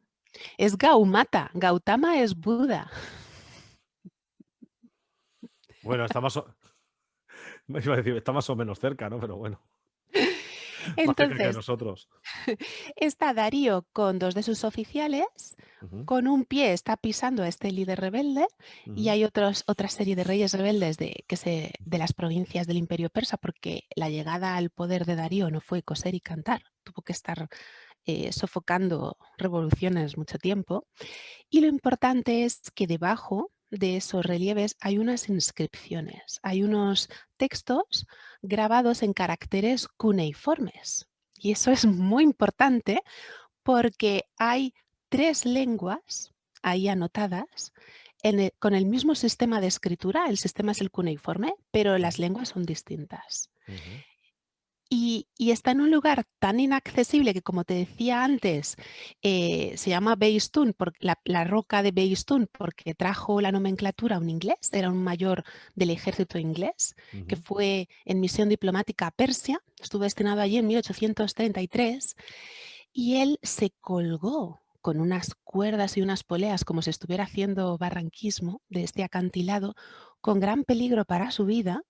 C: Es Gaumata. Gautama es Buda.
A: Bueno, está más o... me iba a decir, está más o menos cerca, ¿no? Pero bueno, más cerca que
C: Entonces,
A: nosotros.
C: está Darío con 2 de sus oficiales,
A: Ujú,
C: con un pie está pisando a este líder rebelde y
A: ujú,
C: hay otra serie de reyes rebeldes de las provincias del Imperio Persa, porque la llegada al poder de Darío no fue coser y cantar, tuvo que estar sofocando revoluciones mucho tiempo. Y lo importante es que debajo de esos relieves hay unas inscripciones, hay unos textos grabados en caracteres cuneiformes. Y eso es muy importante porque hay 3 lenguas ahí anotadas con el mismo sistema de escritura. El sistema es el cuneiforme, pero las
A: ujú,
C: lenguas son distintas.
A: ujú.
C: Y está en un lugar tan inaccesible que, como te decía antes, se llama Behistún, la roca de Behistún, porque trajo la nomenclatura a un inglés, era un mayor del ejército inglés, que
A: Ujú.
C: fue en misión diplomática a Persia, estuvo destinado allí en 1833, y él se colgó con unas cuerdas y unas poleas como si estuviera haciendo barranquismo de este acantilado, con gran peligro para su vida,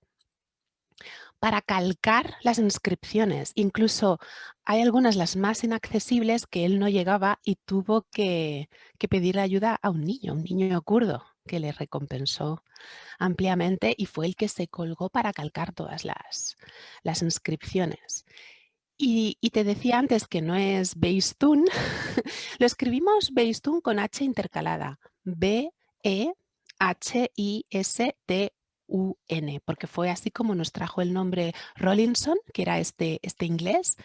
C: para calcar las inscripciones. Incluso hay algunas, las más inaccesibles, que él no llegaba y tuvo que pedir ayuda a un niño kurdo, que le recompensó ampliamente y fue el que se colgó para calcar todas las inscripciones. Y te decía antes que no es Behistún, lo escribimos Behistún con H intercalada, Behistun, porque fue así como nos trajo el nombre Rawlinson, que era este inglés,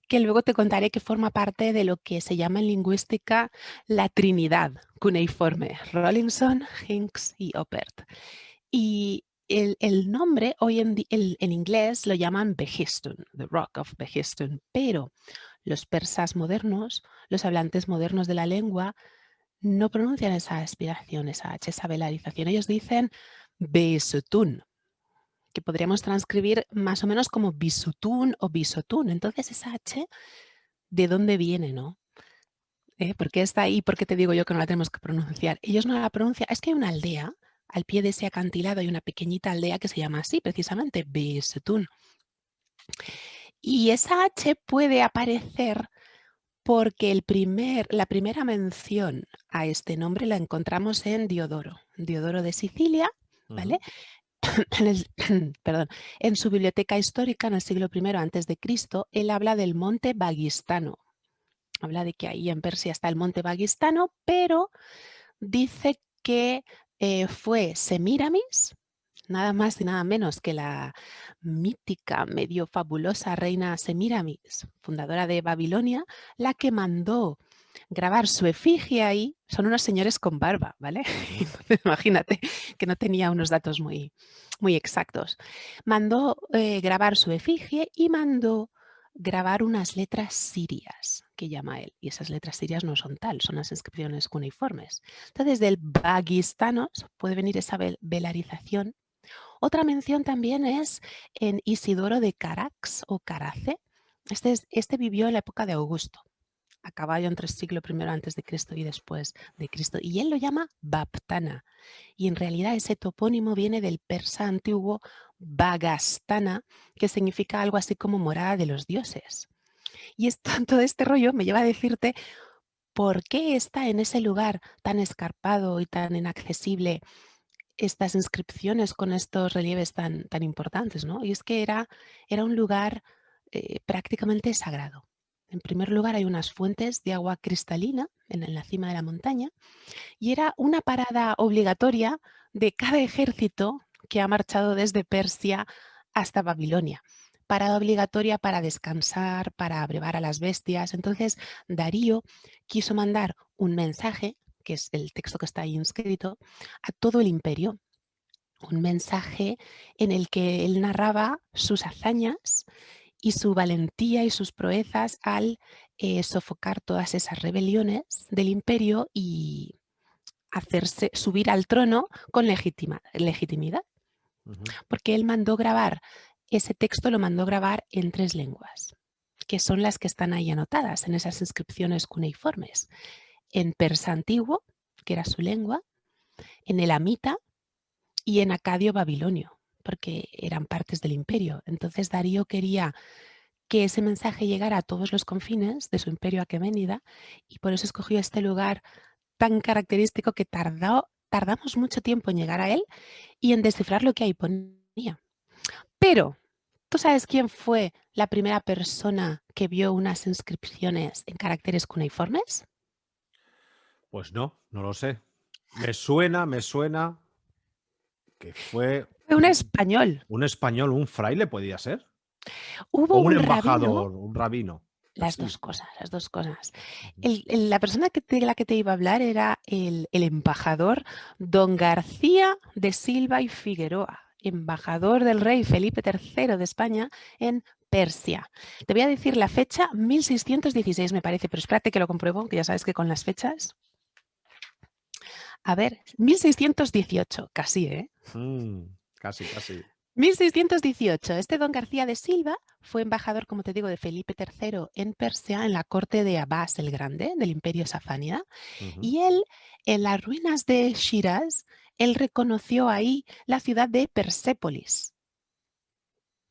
C: que luego te contaré que forma parte de lo que se llama en lingüística la Trinidad cuneiforme, Rawlinson, Hincks y Oppert. Y el nombre hoy en inglés lo llaman Behistun, the Rock of Behistun, pero los persas modernos, los hablantes modernos de la lengua, no pronuncian esa aspiración, esa H, esa velarización. Ellos dicen Besutun, que podríamos transcribir más o menos como Bisutun o Bisotun. Entonces, esa H, ¿de dónde viene, no? ¿Por qué está ahí? ¿Por qué te digo yo que no la tenemos que pronunciar? Ellos no la pronuncian. Es que hay una aldea, al pie de ese acantilado hay una pequeñita aldea que se llama así, precisamente, Besutun. Y esa H puede aparecer porque la primera mención a este nombre la encontramos en Diodoro de Sicilia, ¿vale?
A: Ujú.
C: Perdón, en su biblioteca histórica en el siglo I antes de Cristo, él habla del monte Bagistano. Habla de que ahí en Persia está el monte Bagistano, pero dice que fue Semíramis, nada más y nada menos que la mítica, medio fabulosa reina Semíramis, fundadora de Babilonia, la que mandó grabar su efigie ahí. Son unos señores con barba, ¿vale?
A: Ujú.
C: Entonces, imagínate que no tenía unos datos muy exactos. Mandó grabar su efigie y mandó grabar unas letras sirias, que llama él. Y esas letras sirias no son tal, son las inscripciones cuneiformes. Entonces, del Bagistanos puede venir esa velarización. Otra mención también es en Isidoro de Carax o Carace. Este vivió en la época de Augusto, a caballo entre el siglo I antes de Cristo y después de Cristo. Y él lo llama Baptana. Y en realidad ese topónimo viene del persa antiguo Bagastana, que significa algo así como morada de los dioses. Y todo este rollo me lleva a decirte por qué está en ese lugar tan escarpado y tan inaccesible estas inscripciones con estos relieves tan importantes, ¿no? Y es que era un lugar prácticamente sagrado. En primer lugar, hay unas fuentes de agua cristalina en la cima de la montaña y era una parada obligatoria de cada ejército que ha marchado desde Persia hasta Babilonia. parada obligatoria para descansar, para brevar a las bestias. Entonces, Darío quiso mandar un mensaje, que es el texto que está ahí inscrito, a todo el imperio. Un mensaje en el que él narraba sus hazañas y su valentía y sus proezas al sofocar todas esas rebeliones del imperio y hacerse subir al trono con legitimidad. Porque él mandó grabar, ese texto lo mandó grabar en 3 lenguas, que son las que están ahí anotadas en esas inscripciones cuneiformes. En persa antiguo, que era su lengua, en elamita y en acadio babilonio, porque eran partes del imperio. Entonces Darío quería que ese mensaje llegara a todos los confines de su imperio aqueménida y por eso escogió este lugar tan característico que tardamos mucho tiempo en llegar a él y en descifrar lo que ahí ponía. Pero, ¿tú sabes quién fue la primera persona que vio unas inscripciones en caracteres cuneiformes?
A: Pues no lo sé. Me suena que fue
C: Fue un español.
A: un español, un fraile podía ser.
C: Hubo
A: O un
C: un
A: embajador,
C: rabino.
A: un rabino.
C: Las
A: Así.
C: dos cosas, las dos cosas.
A: Ujú.
C: La persona de la que te iba a hablar era el embajador don García de Silva y Figueroa, embajador del rey Felipe III de España en Persia. Te voy a decir la fecha, 1616 me parece, pero espérate que lo compruebo, que ya sabes que con las fechas... A ver, 1618, casi, ¿eh?
A: Casi, casi.
C: 1618. Este don García de Silva fue embajador, como te digo, de Felipe III en Persia, en la corte de Abbas el Grande, del imperio safánida.
A: Ujú,
C: Y él, en las ruinas de Shiraz, él reconoció ahí la ciudad de Persépolis.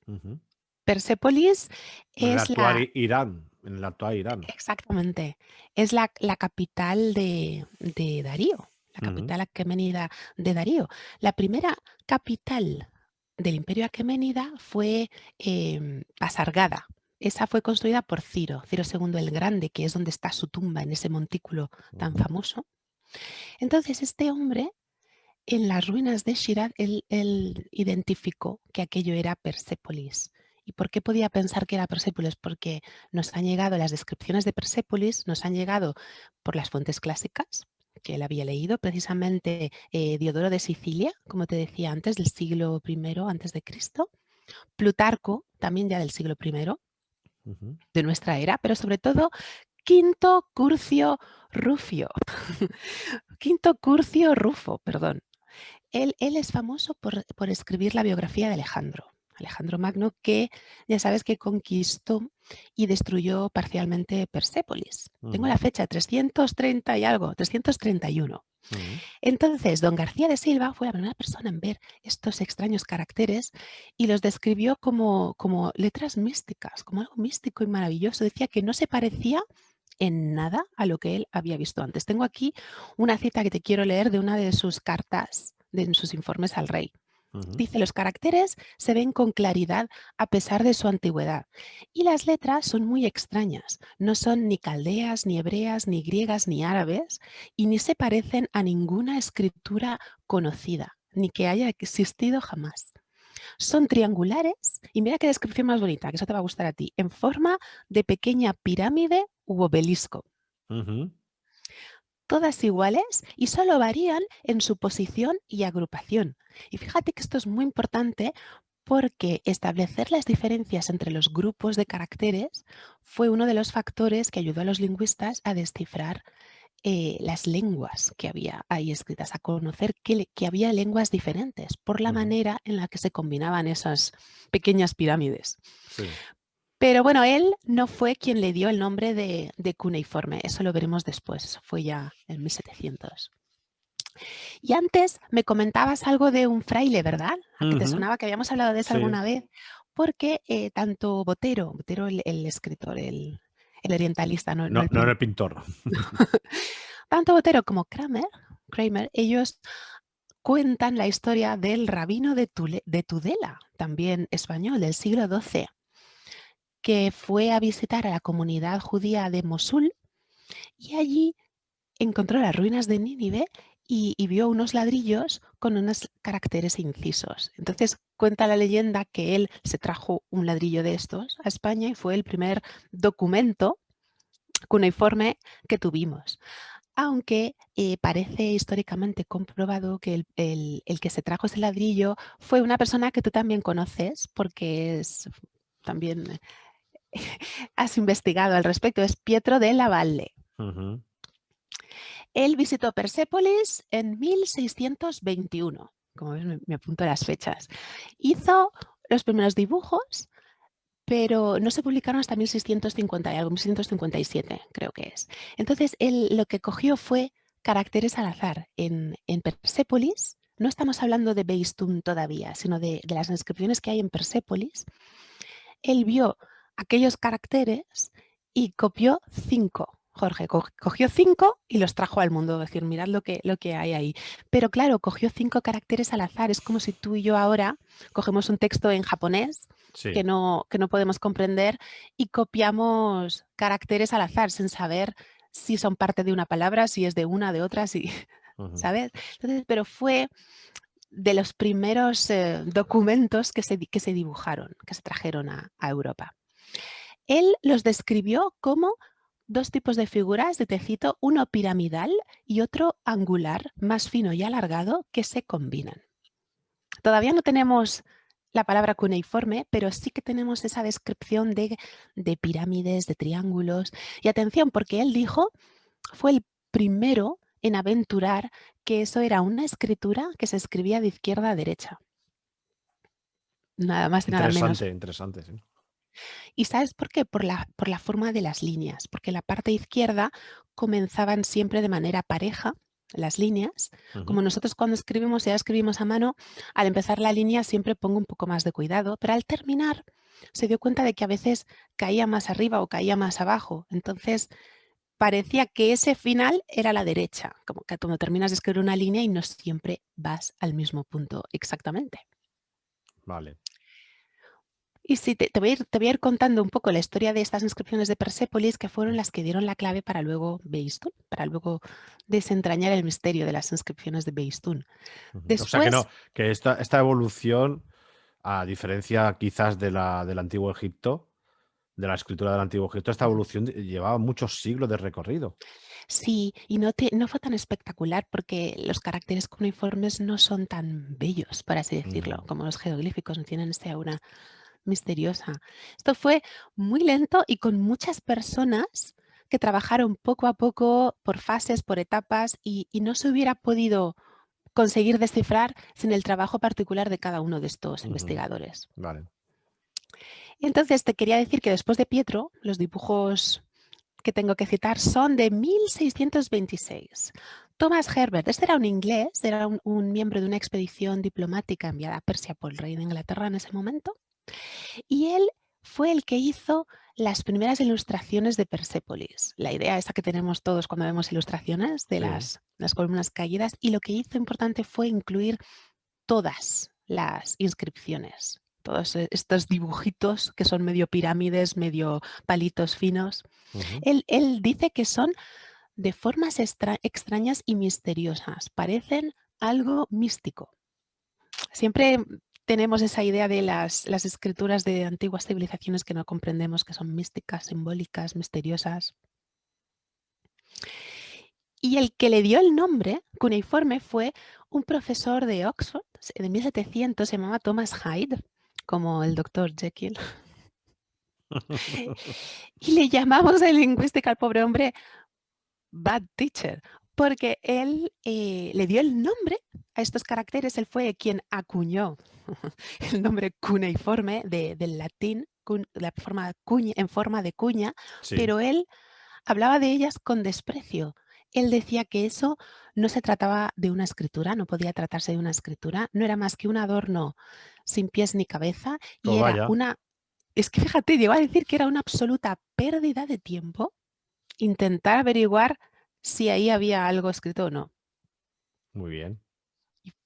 A: ujú.
C: Persépolis
A: En el
C: es
A: actual
C: la...
A: Irán. En el actual Irán.
C: Exactamente. Es la capital de Darío, la
A: Ujú,
C: capital aqueménida de Darío. La primera capital del imperio aqueménida fue Pasargada. Esa fue construida por Ciro II el Grande, que es donde está su tumba, en ese montículo tan
A: ujú.
C: famoso. Entonces, este hombre, en las ruinas de Shiraz, él identificó que aquello era Persépolis. ¿Y por qué podía pensar que era Persépolis? Porque nos han llegado las descripciones de Persépolis, nos han llegado por las fuentes clásicas, que él había leído, precisamente Diodoro de Sicilia, como te decía antes, del siglo I antes de Cristo, Plutarco, también ya del siglo I
A: Ujú.
C: de nuestra era, pero sobre todo Quinto Curcio Rufio. Quinto Curcio Rufo, perdón. Él es famoso por escribir la biografía de Alejandro Magno, que ya sabes que conquistó y destruyó parcialmente Persépolis. Tengo
A: Ujú,
C: la fecha, 330 y algo, 331.
A: ujú,
C: Entonces, don García de Silva fue la primera persona en ver estos extraños caracteres y los describió como letras místicas, como algo místico y maravilloso. Decía que no se parecía en nada a lo que él había visto antes. Tengo aquí una cita que te quiero leer de una de sus cartas, de sus informes al rey.
A: ujú,
C: Dice, los caracteres se ven con claridad a pesar de su antigüedad y las letras son muy extrañas. No son ni caldeas, ni hebreas, ni griegas, ni árabes y ni se parecen a ninguna escritura conocida, ni que haya existido jamás. Son triangulares y mira qué descripción más bonita, que eso te va a gustar a ti, en forma de pequeña pirámide u obelisco.
A: ujú.
C: Todas iguales y solo varían en su posición y agrupación. Y fíjate que esto es muy importante porque establecer las diferencias entre los grupos de caracteres fue uno de los factores que ayudó a los lingüistas a descifrar las lenguas que había ahí escritas, a conocer que había lenguas diferentes por la
A: Ujú.
C: manera en la que se combinaban esas pequeñas pirámides.
A: Sí.
C: Pero bueno, él no fue quien le dio el nombre de cuneiforme, eso lo veremos después, eso fue ya en 1700. Y antes me comentabas algo de un fraile, ¿verdad? ¿A que te
A: Ujú.
C: sonaba que habíamos hablado de eso
A: Sí.
C: alguna vez? Porque tanto Botero el escritor, el orientalista, no
A: No,
C: el
A: no era
C: pintor,
A: el pintor.
C: tanto Botero como Kramer, ellos cuentan la historia del rabino de Tudela, también español, del siglo XII, que fue a visitar a la comunidad judía de Mosul y allí encontró las ruinas de Nínive y vio unos ladrillos con unos caracteres incisos. Entonces cuenta la leyenda que él se trajo un ladrillo de estos a España y fue el primer documento cuneiforme que tuvimos. Aunque parece históricamente comprobado que el que se trajo ese ladrillo fue una persona que tú también conoces, porque también has investigado al respecto, es Pietro della Valle.
A: Ujú.
C: Él visitó Persépolis en 1621, como ves me apunto las fechas. Hizo los primeros dibujos, pero no se publicaron hasta 1650 y algo, 1657 creo que es. Entonces él lo que cogió fue caracteres al azar. En Persépolis, no estamos hablando de Behistún todavía, sino de las inscripciones que hay en Persépolis. Él vio aquellos caracteres y copió 5. Jorge cogió 5 y los trajo al mundo. Es decir, mirad lo que hay ahí. Pero claro, cogió 5 caracteres al azar. Es como si tú y yo ahora cogemos un texto en japonés
A: Sí.
C: que no podemos comprender y copiamos caracteres al azar sin saber si son parte de una palabra, si es de una, de otra, si,
A: Ujú.
C: ¿sabes? Entonces, pero fue de los primeros documentos que se dibujaron, que se trajeron a Europa. Él los describió como 2 tipos de figuras de tecito, uno piramidal y otro angular, más fino y alargado, que se combinan. Todavía no tenemos la palabra cuneiforme, pero sí que tenemos esa descripción de pirámides, de triángulos. Y atención, porque él dijo, fue el primero en aventurar que eso era una escritura que se escribía de izquierda a derecha. Nada más y nada menos.
A: Interesante, sí.
C: ¿Y sabes por qué? Por la forma de las líneas, porque la parte izquierda comenzaban siempre de manera pareja, las líneas. Como
A: Ujú.
C: nosotros cuando escribimos, ya escribimos a mano, al empezar la línea siempre pongo un poco más de cuidado, pero al terminar se dio cuenta de que a veces caía más arriba o caía más abajo. Entonces parecía que ese final era la derecha, como que cuando terminas de escribir una línea y no siempre vas al mismo punto exactamente.
A: Vale.
C: Y sí, te voy a ir contando un poco la historia de estas inscripciones de Persépolis, que fueron las que dieron la clave para luego Behistún, para luego desentrañar el misterio de las inscripciones de Behistún.
A: O sea que no,
C: Después,
A: que esta evolución, a diferencia quizás del Antiguo Egipto, de la escritura del Antiguo Egipto, esta evolución llevaba muchos siglos de recorrido.
C: sí, y no fue tan espectacular porque los caracteres cuneiformes no son tan bellos, por así decirlo, como los jeroglíficos, no tienen esta aura misteriosa. Esto fue muy lento y con muchas personas que trabajaron poco a poco, por fases, por etapas, y no se hubiera podido conseguir descifrar sin el trabajo particular de cada uno de estos investigadores.
A: Vale.
C: Entonces, te quería decir que después de Pietro, los dibujos que tengo que citar son de 1626. Thomas Herbert, este era un inglés, era un miembro de una expedición diplomática enviada a Persia por el rey de Inglaterra en ese momento, y él fue el que hizo las primeras ilustraciones de Persépolis. La idea esa que tenemos todos cuando vemos ilustraciones de
A: Sí.
C: las columnas caídas, y lo que hizo importante fue incluir todas las inscripciones, todos estos dibujitos que son medio pirámides, medio palitos finos.
A: Ujú.
C: Él dice que son de formas extrañas y misteriosas, parecen algo místico. Siempre tenemos esa idea de las escrituras de antiguas civilizaciones que no comprendemos, que son místicas, simbólicas, misteriosas. Y el que le dio el nombre cuneiforme fue un profesor de Oxford de 1700, se llamaba Thomas Hyde, como el doctor Jekyll. Y le llamamos en lingüística al pobre hombre Bad Teacher, porque él le dio el nombre a estos caracteres. Él fue quien acuñó el nombre cuneiforme del latín, en forma de cuña,
A: Sí.
C: pero él hablaba de ellas con desprecio. Él decía que eso no se trataba de una escritura, no podía tratarse de una escritura, no era más que un adorno sin pies ni cabeza, y
A: Pues
C: era
A: vaya.
C: es que fíjate, llegó a decir que era una absoluta pérdida de tiempo intentar averiguar si ahí había algo escrito o no.
A: Muy bien.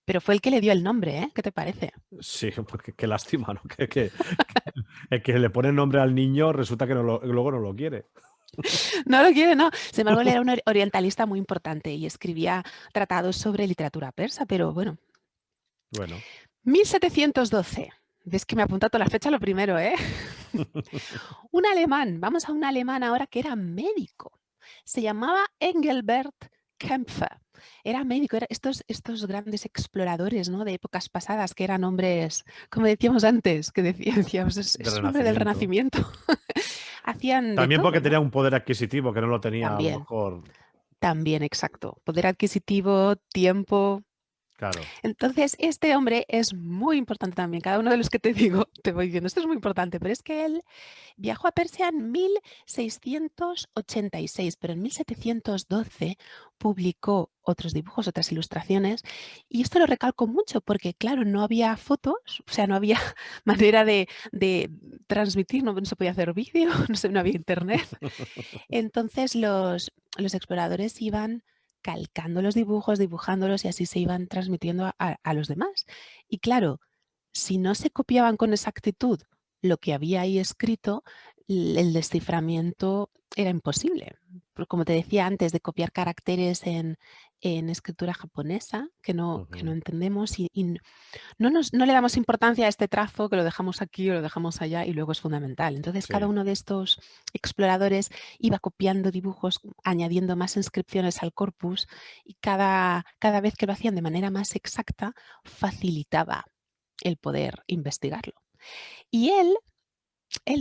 C: Pero fue el que le dio el nombre, ¿eh? ¿Qué te parece?
A: Sí, porque qué lástima, ¿no? Que el que le pone nombre al niño resulta que luego no lo quiere.
C: No lo quiere, no. Sin embargo, él era un orientalista muy importante y escribía tratados sobre literatura persa, pero bueno.
A: Bueno.
C: 1712. Ves que me apunta toda la fecha lo primero, ¿eh? Un alemán, vamos a un alemán ahora que era médico. Se llamaba Engelbert Kempfer. Era médico, era estos grandes exploradores, ¿no? De épocas pasadas que eran hombres, como decíamos antes, que decíamos,
A: De
C: es un hombre del
A: Renacimiento.
C: Renacimiento. Hacían de
A: También porque
C: todo,
A: tenía
C: ¿no?
A: un poder adquisitivo que no lo tenía a lo
C: También,
A: mejor.
C: también, exacto. Poder adquisitivo, tiempo.
A: Claro.
C: Entonces, este hombre es muy importante también. Cada uno de los que te digo, te voy diciendo, esto es muy importante, pero es que él viajó a Persia en 1686, pero en 1712 publicó otros dibujos, otras ilustraciones, y esto lo recalco mucho porque, claro, no había fotos, o sea, no había manera de transmitir, no se podía hacer vídeo, no sé, no había internet. Entonces los exploradores iban calcando los dibujos, dibujándolos y así se iban transmitiendo a los demás. Y claro, si no se copiaban con exactitud lo que había ahí escrito, el desciframiento era imposible. Porque como te decía antes, de copiar caracteres en escritura japonesa que no
A: Ujú.
C: entendemos y no le damos importancia a este trazo, que lo dejamos aquí o lo dejamos allá y luego es fundamental. Entonces, cada
A: Sí.
C: uno de estos exploradores iba copiando dibujos, añadiendo más inscripciones al corpus y cada vez que lo hacían de manera más exacta, facilitaba el poder investigarlo. Y él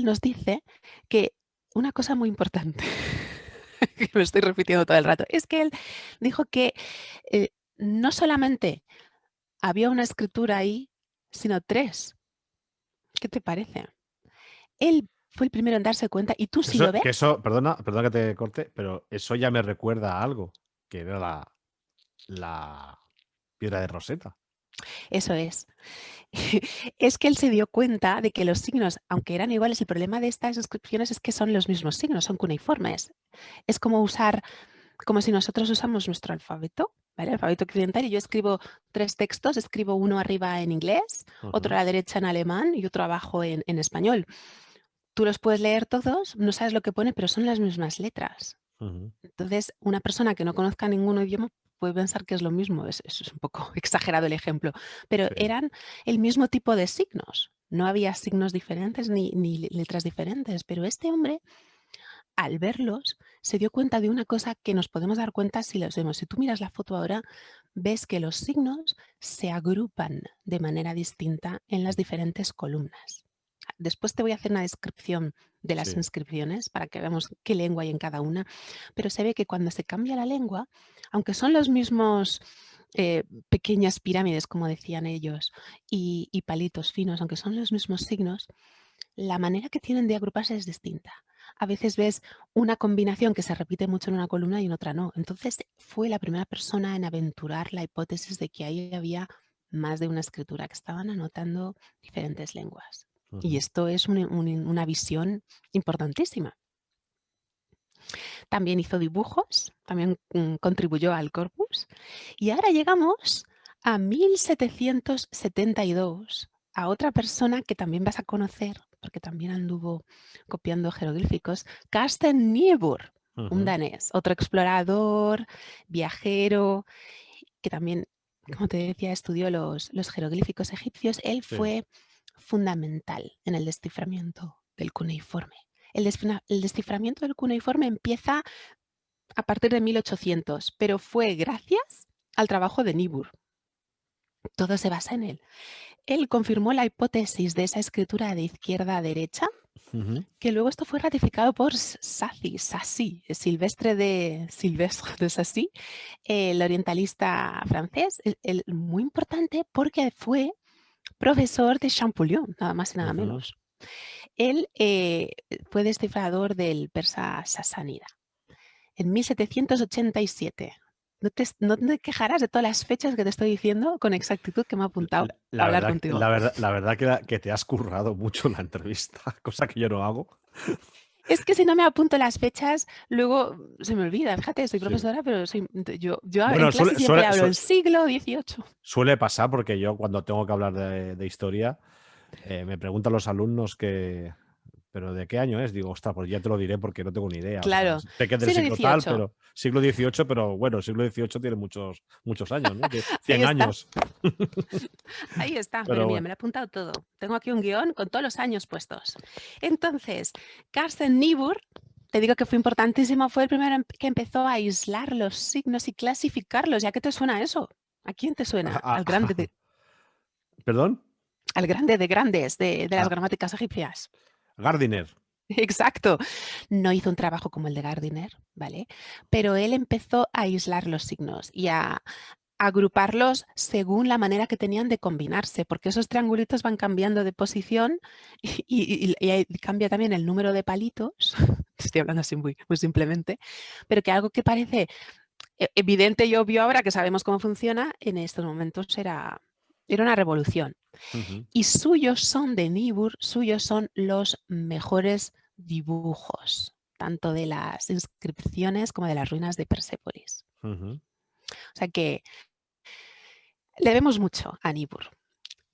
C: nos dice que una cosa muy importante, que me estoy repitiendo todo el rato, es que él dijo que no solamente había una escritura ahí, sino tres. ¿Qué te parece? Él fue el primero en darse cuenta y tú si lo ves,
A: Perdona que te corte, pero eso ya me recuerda a algo, que era la piedra de Rosetta.
C: eso es. Es que él se dio cuenta de que los signos, aunque eran iguales, el problema de estas inscripciones es que son los mismos signos, son cuneiformes. Es como si nosotros usamos nuestro alfabeto, ¿vale? El alfabeto occidental, y yo escribo tres textos, escribo uno arriba en inglés, otro
A: Ujú,
C: a la derecha en alemán y otro abajo en español. Tú los puedes leer todos, no sabes lo que pone, pero son las mismas letras.
A: ujú.
C: Entonces, una persona que no conozca ningún idioma puede pensar que es lo mismo. Es un poco exagerado el ejemplo, pero
A: Sí.
C: eran el mismo tipo de signos. No había signos diferentes ni letras diferentes, pero este hombre, al verlos, se dio cuenta de una cosa que nos podemos dar cuenta si los vemos. Si tú miras la foto ahora, ves que los signos se agrupan de manera distinta en las diferentes columnas. Después te voy a hacer una descripción de las
A: Sí.
C: inscripciones para que veamos qué lengua hay en cada una, pero se ve que cuando se cambia la lengua, aunque son los mismos pequeñas pirámides, como decían ellos, y palitos finos, aunque son los mismos signos, la manera que tienen de agruparse es distinta. A veces ves una combinación que se repite mucho en una columna y en otra no. Entonces fue la primera persona en aventurar la hipótesis de que ahí había más de una escritura, que estaban anotando diferentes lenguas. Y
A: Ujú.
C: esto es una visión importantísima. También hizo dibujos, también contribuyó al corpus. Y ahora llegamos a 1772, a otra persona que también vas a conocer, porque también anduvo copiando jeroglíficos, Carsten Niebuhr, un
A: Ujú.
C: danés, otro explorador, viajero, que también, como te decía, estudió los jeroglíficos egipcios. Él
A: Sí.
C: fue fundamental en el desciframiento del cuneiforme. El desciframiento del cuneiforme empieza a partir de 1800, pero fue gracias al trabajo de Niebuhr. Todo se basa en él. Él confirmó la hipótesis de esa escritura de izquierda a derecha,
A: Ujú.
C: que luego esto fue ratificado por Sassy, Silvestre de Sassy, el orientalista francés, muy importante porque fue profesor de Champollion, nada más y nada
A: Ujú.
C: menos. Él fue descifrador del persa sasánida en 1787. No te quejarás de todas las fechas que te estoy diciendo con exactitud que me ha apuntado
A: La
C: para hablar
A: verdad,
C: contigo.
A: la verdad que te has currado mucho la entrevista, cosa que yo no hago.
C: Es que si no me apunto las fechas, luego se me olvida. Fíjate, soy
A: Sí.
C: profesora, pero yo en
A: Bueno,
C: clase siempre hablo el siglo XVIII.
A: suele pasar porque yo cuando tengo que hablar de historia, me preguntan los alumnos ¿pero de qué año es? Digo, ostras, pues ya te lo diré porque no tengo ni idea. O sea,
C: Claro,
A: sé que es del
C: siglo
A: siglo tal,
C: XVIII.
A: pero siglo XVIII, pero bueno, siglo XVIII tiene muchos años, ¿no?
C: Ahí
A: 100
C: está,
A: años.
C: ahí está. Pero
A: Pero
C: mira,
A: bueno.
C: me lo he apuntado todo. Tengo aquí un guión con todos los años puestos. Entonces, Carsten Niebuhr, te digo que fue importantísimo, fue el primero que empezó a aislar los signos y clasificarlos. ¿Ya qué te suena eso? ¿A quién te suena?
A: ¿Perdón?
C: Al grande de grandes de las
A: Ah,
C: gramáticas egipcias.
A: Gardiner.
C: Exacto. No hizo un trabajo como el de Gardiner, ¿vale? Pero él empezó a aislar los signos y a agruparlos según la manera que tenían de combinarse, porque esos triangulitos van cambiando de posición y ahí cambia también el número de palitos. Estoy hablando así muy simplemente, pero que algo que parece evidente y obvio ahora que sabemos cómo funciona, en estos momentos era una revolución.
A: Ujú.
C: Y suyos son de Niebuhr, suyos son los mejores dibujos, tanto de las inscripciones como de las ruinas de Persépolis.
A: Ujú.
C: O sea que le debemos mucho a Niebuhr.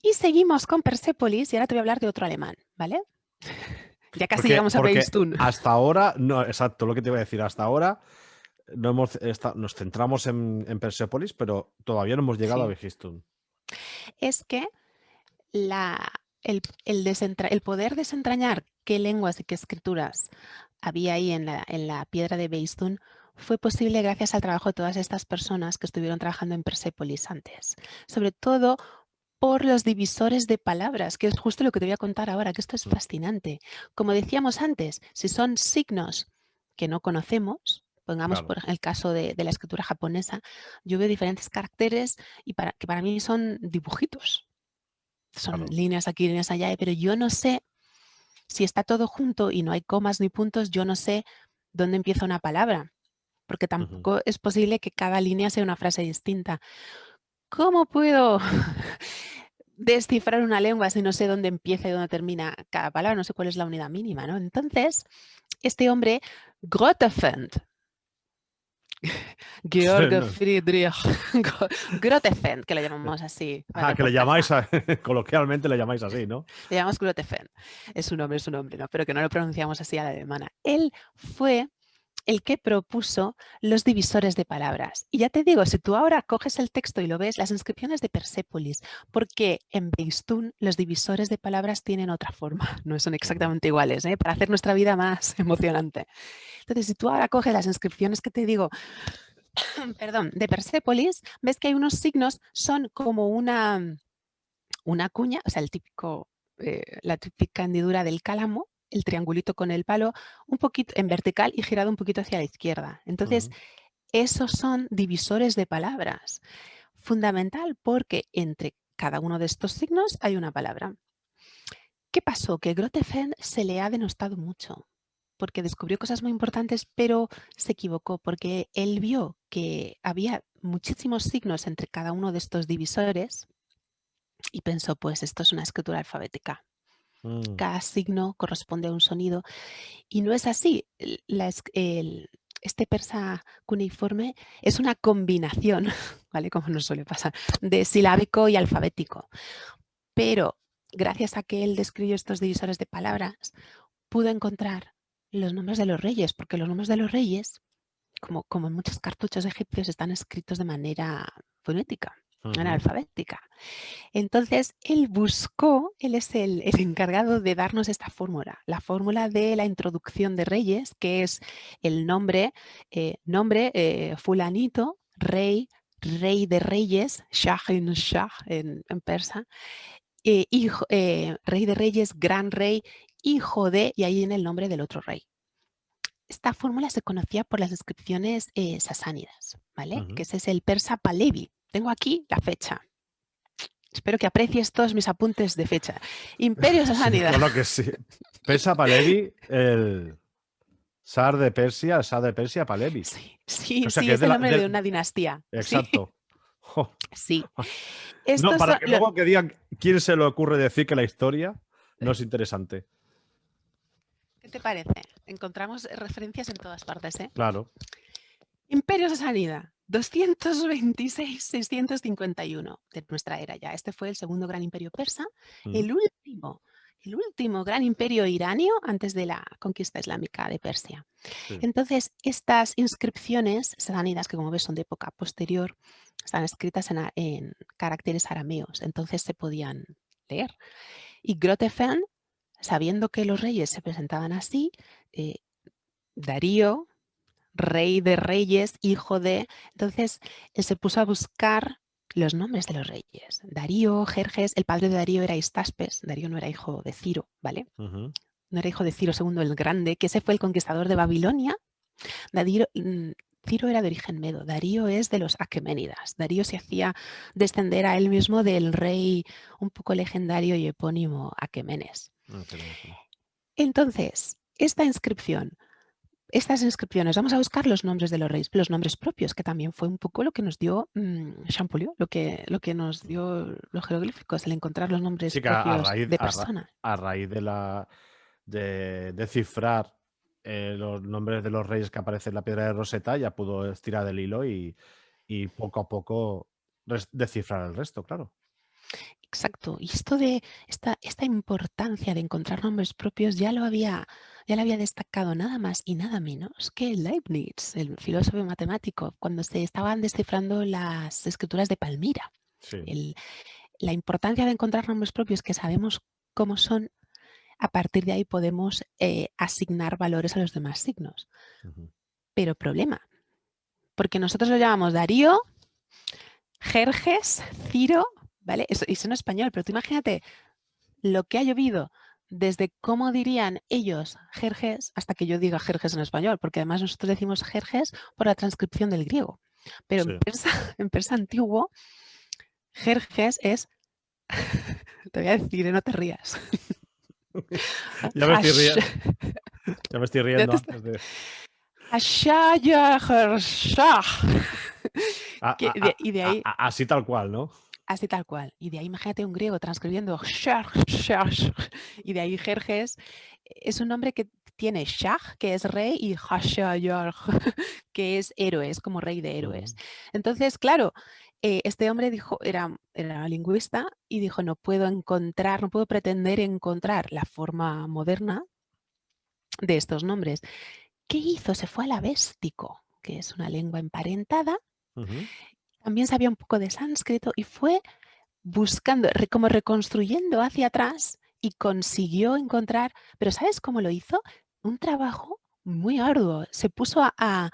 C: Y seguimos con Persépolis y ahora te voy a hablar de otro alemán, ¿vale? Ya casi llegamos a
A: Porque
C: Beistún.
A: hasta ahora, no, exacto, lo que te iba a decir, hasta ahora nos centramos en Persepolis, pero todavía no hemos llegado a
C: Sí.
A: Begistun.
C: Es que el poder desentrañar qué lenguas y qué escrituras había ahí en la piedra de Beistún fue posible gracias al trabajo de todas estas personas que estuvieron trabajando en Persépolis antes. Sobre todo por los divisores de palabras, que es justo lo que te voy a contar ahora, que esto es fascinante. Como decíamos antes, si son signos que no conocemos, pongamos
A: Claro,
C: por el caso de la escritura japonesa, yo veo diferentes caracteres y que para mí son dibujitos. Son
A: claro.
C: líneas aquí, líneas allá, pero yo no sé si está todo junto y no hay comas ni puntos, yo no sé dónde empieza una palabra, porque
A: Ujú.
C: tampoco es posible que cada línea sea una frase distinta. ¿Cómo puedo descifrar una lengua si no sé dónde empieza y dónde termina cada palabra? No sé cuál es la unidad mínima, ¿no? Entonces, este hombre, Grotefend, Georg
A: No.
C: Friedrich Grotefend, que le llamamos así, ¿vale?
A: Que le
C: Por
A: llamáis,
C: casa.
A: coloquialmente le llamáis así, ¿no?
C: Le llamamos Grotefend. Es un nombre, ¿no? Pero que no lo pronunciamos así a la alemana. Él fue el que propuso los divisores de palabras. Y ya te digo, si tú ahora coges el texto y lo ves, las inscripciones de Persépolis, porque en Beistún los divisores de palabras tienen otra forma, no son
A: Ujú.
C: exactamente iguales, ¿eh? Para hacer nuestra vida más emocionante. Entonces, si tú ahora coges las inscripciones que te digo, perdón, de Persépolis, ves que hay unos signos, son como una cuña, o sea, la típica hendidura del cálamo, el triangulito con el palo, un poquito en vertical y girado un poquito hacia la izquierda. Entonces,
A: Ujú.
C: esos son divisores de palabras. Fundamental porque entre cada uno de estos signos hay una palabra. ¿Qué pasó? Que Grotefend se le ha denostado mucho porque descubrió cosas muy importantes, pero se equivocó porque él vio que había muchísimos signos entre cada uno de estos divisores y pensó, pues esto es una escritura alfabética.
A: Mm.
C: Cada signo corresponde a un sonido y no es así. Este persa cuneiforme es una combinación, ¿vale? Como nos suele pasar, de silábico y alfabético. Pero gracias a que él describió estos divisores de palabras, pudo encontrar los nombres de los reyes, porque los nombres de los reyes, como en muchos cartuchos egipcios, están escritos de manera fonética, de manera
A: Ujú.
C: alfabética. Entonces, él es el encargado de darnos esta fórmula, la fórmula de la introducción de reyes, que es el nombre, fulanito, rey, rey de reyes, Shah en persa, rey de reyes, gran rey, hijo de, y ahí viene el nombre del otro rey. Esta fórmula se conocía por las inscripciones sasánidas, ¿vale? Que
A: Ujú.
C: ese es el persa Palevi. Tengo aquí la fecha. Espero que aprecies todos mis apuntes de fecha. Imperio
A: Sí,
C: Sasánida.
A: claro que sí. Persa Palevi, el Sar de Persia Palevi.
C: Sí, sí,
A: O sea
C: sí,
A: que es
C: es el nombre de una dinastía. Sí,
A: Exacto. Jo.
C: sí.
A: No,
C: Estos
A: para
C: son
A: que luego que digan quién se le ocurre decir que la historia no es interesante.
C: ¿Qué te parece? Encontramos referencias en todas partes, ¿eh?
A: Claro.
C: Imperio Sasánida, 226-651 de nuestra era ya. Este fue el segundo gran imperio persa.
A: Mm.
C: El último el último gran imperio iranio antes de la conquista islámica de Persia.
A: Sí.
C: Entonces, estas inscripciones sasánidas, que como ves son de época posterior, están escritas en caracteres arameos, entonces se podían leer. Y Grotefend, sabiendo que los reyes se presentaban así, Darío, rey de reyes, hijo de... Entonces, él se puso a buscar los nombres de los reyes. Darío, Jerjes, el padre de Darío era Histaspes, Darío no era hijo de Ciro, ¿vale?
A: Ujú.
C: No era hijo de Ciro II el Grande, que ese fue el conquistador de Babilonia. Ciro era de origen medo, Darío es de los aqueménidas. Darío se hacía descender a él mismo del rey un poco legendario y epónimo Aquemenes.
A: Qué bien, sí.
C: Entonces, estas inscripciones, vamos a buscar los nombres de los reyes, los nombres propios, que también fue un poco lo que nos dio Champollion, lo que nos dio los jeroglíficos, el encontrar los nombres
A: Sí, que
C: propios de personas.
A: a raíz de descifrar los nombres de los reyes que aparecen en la piedra de Rosetta, ya pudo estirar del hilo y poco a poco descifrar el resto, claro.
C: Exacto. Y esto de esta importancia de encontrar nombres propios ya lo había destacado nada más y nada menos que Leibniz, el filósofo y matemático, cuando se estaban descifrando las escrituras de Palmira.
A: Sí.
C: La importancia de encontrar nombres propios que sabemos cómo son, a partir de ahí podemos asignar valores a los demás signos.
A: Ujú.
C: Pero problema, porque nosotros lo llamamos Darío, Jerjes, Ciro, ¿vale? Eso en español, pero tú imagínate lo que ha llovido desde cómo dirían ellos Jerjes hasta que yo diga Jerjes en español, porque además nosotros decimos Jerjes por la transcripción del griego. Pero
A: Sí.
C: en persa antiguo, Jerjes es, te voy a decir, no te rías.
A: Ya me estoy riendo.
C: Hash-
A: Ya me estoy
C: ya
A: riendo
C: te
A: antes de.
C: Hashaya-jershah. Y de ahí,
A: Así tal cual, ¿no?
C: así tal cual. Y de ahí imagínate un griego transcribiendo y de ahí Jerjes es un nombre que tiene Shah, que es rey, y Hashayar, que es héroe, es como rey de héroes.
A: Ujú.
C: Entonces, claro, este hombre dijo, era lingüista y dijo, no puedo pretender encontrar la forma moderna de estos nombres. ¿Qué hizo? Se fue al avéstico, que es una lengua emparentada.
A: Ujú.
C: También sabía un poco de sánscrito y fue buscando, como reconstruyendo hacia atrás y consiguió encontrar, pero ¿sabes cómo lo hizo? Un trabajo muy arduo. Se puso a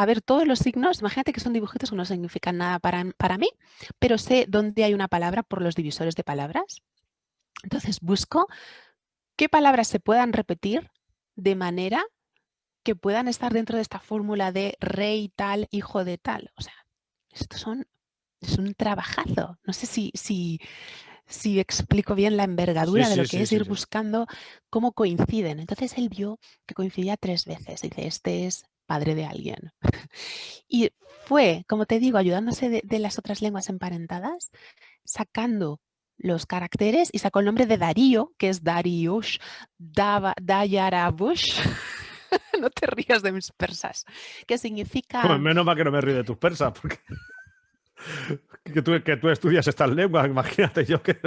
C: ver todos los signos. Imagínate que son dibujitos que no significan nada para mí, pero sé dónde hay una palabra por los divisores de palabras. Entonces busco qué palabras se puedan repetir de manera que puedan estar dentro de esta fórmula de rey tal, hijo de tal. O sea, es un trabajazo. No sé si explico bien la
A: Sí,
C: envergadura de lo
A: sí,
C: que
A: sí,
C: es
A: sí,
C: ir
A: sí.
C: buscando cómo coinciden. Entonces él vio que coincidía 3 veces. Dice, este es padre de alguien. Y fue, como te digo, ayudándose de las otras lenguas emparentadas, sacando los caracteres y sacó el nombre de Darío, que es Dariush, Dayarabush. No te rías de mis persas. Que significa...
A: Menos mal que no me río de tus persas, porque que tú estudias estas lenguas, imagínate yo que.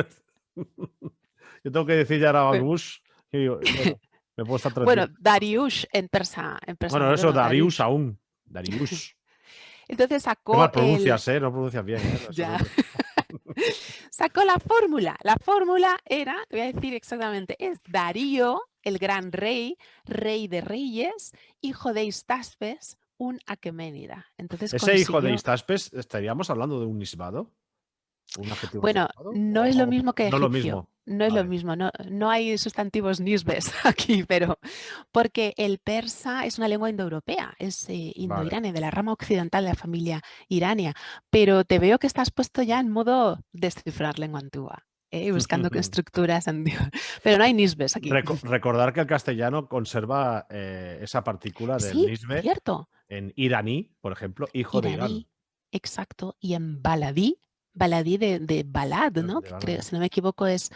A: Yo tengo que decir ya
C: Bueno,
A: Bush y bueno, me puedo estar 3 días.
C: bueno, Dariush en persa
A: Bueno, eso,
C: moderno,
A: Darius
C: Dariush.
A: aún. Darius.
C: Entonces
A: Qué
C: sacó
A: mal pronuncias, ¿eh? No pronuncias bien, ¿eh? Eso
C: ya,
A: no te-
C: sacó la fórmula. La fórmula era, te voy a decir exactamente, es Darío, el gran rey, rey de reyes, hijo de Histaspes, un aqueménida. Entonces
A: Ese hijo de
C: consiguió...
A: Histaspes, ¿estaríamos hablando de un nisbado? ¿Un adjetivo
C: Bueno,
A: nisbado?
C: no es lo
A: O
C: mismo que
A: no lo
C: egipcio.
A: mismo?
C: No es lo
A: Vale,
C: mismo, no hay sustantivos nisbes aquí, pero porque el persa es una lengua indoeuropea, es
A: vale.
C: indoirania, de la rama occidental de la familia irania, pero te veo que estás puesto ya en modo descifrar lengua antigua, buscando estructuras antiguas, pero no hay nisbes aquí.
A: Recordar que el castellano conserva esa partícula del
C: Sí,
A: nisbe
C: cierto,
A: en iraní, por ejemplo, hijo de Irán.
C: iraní, exacto, y en baladí de balad, ¿no? Que creo, si no me equivoco es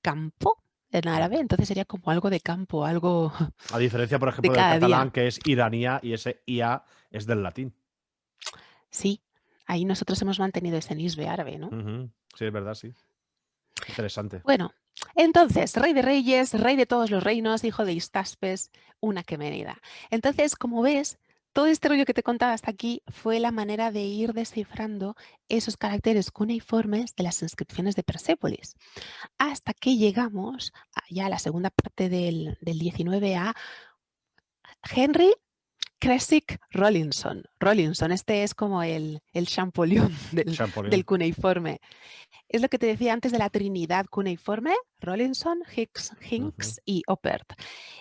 C: campo en árabe, entonces sería como algo de campo, algo
A: A diferencia, por
C: de
A: ejemplo, del
C: cada
A: catalán,
C: día.
A: que es iranía y ese IA es del latín.
C: Sí, ahí nosotros hemos mantenido ese nisbe árabe, ¿no?
A: Ujú. Sí, es verdad, sí. Interesante.
C: Bueno, Entonces, rey de reyes, rey de todos los reinos, hijo de Histaspes, una quemenida. Entonces, como ves, todo este rollo que te contaba hasta aquí fue la manera de ir descifrando esos caracteres cuneiformes de las inscripciones de Persépolis, hasta que llegamos ya a la segunda parte del 19 a Henry Creswick Rawlinson. Rawlinson, este es como el Champollion del
A: Champollion.
C: cuneiforme. Es lo que te decía antes de la trinidad cuneiforme, Rawlinson, Hinks
A: Ujú.
C: y Oppert.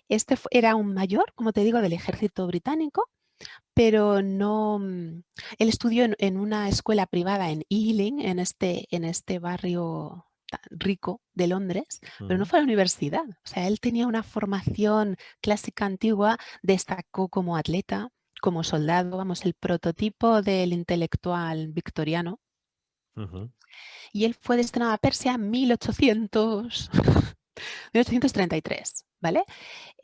C: Este era un mayor, como te digo, del ejército británico, pero no. Él estudió en una escuela privada en Ealing, en este barrio tan rico de Londres, pero no
A: Ujú.
C: fue a la universidad. O sea, él tenía una formación clásica antigua, destacó como atleta, como soldado, vamos, el prototipo del intelectual victoriano.
A: Ujú.
C: Y él fue destinado a Persia en 1833, ¿vale?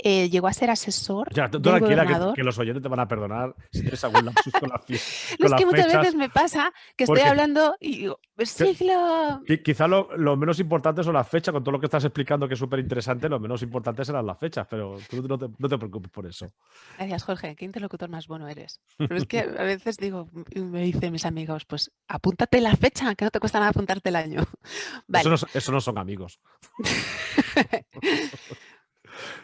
C: Llegó a ser asesor
A: Ya, tú
C: del
A: tranquila
C: gobernador.
A: que los oyentes te van a perdonar si tienes algún lapsus con
C: No,
A: con
C: es
A: las
C: que muchas
A: fechas,
C: veces me pasa que estoy
A: porque
C: hablando y digo,
A: que-
C: siglo.
A: quizá lo menos importante son las fechas, con todo lo que estás explicando que es súper interesante, lo menos importante serán las fechas, pero tú no te preocupes por eso.
C: Gracias, Jorge, qué interlocutor más bueno eres. Pero es que a veces digo, y me dicen mis amigos, pues apúntate la fecha, que no te cuesta nada apuntarte el año. Vale.
A: Eso no son amigos.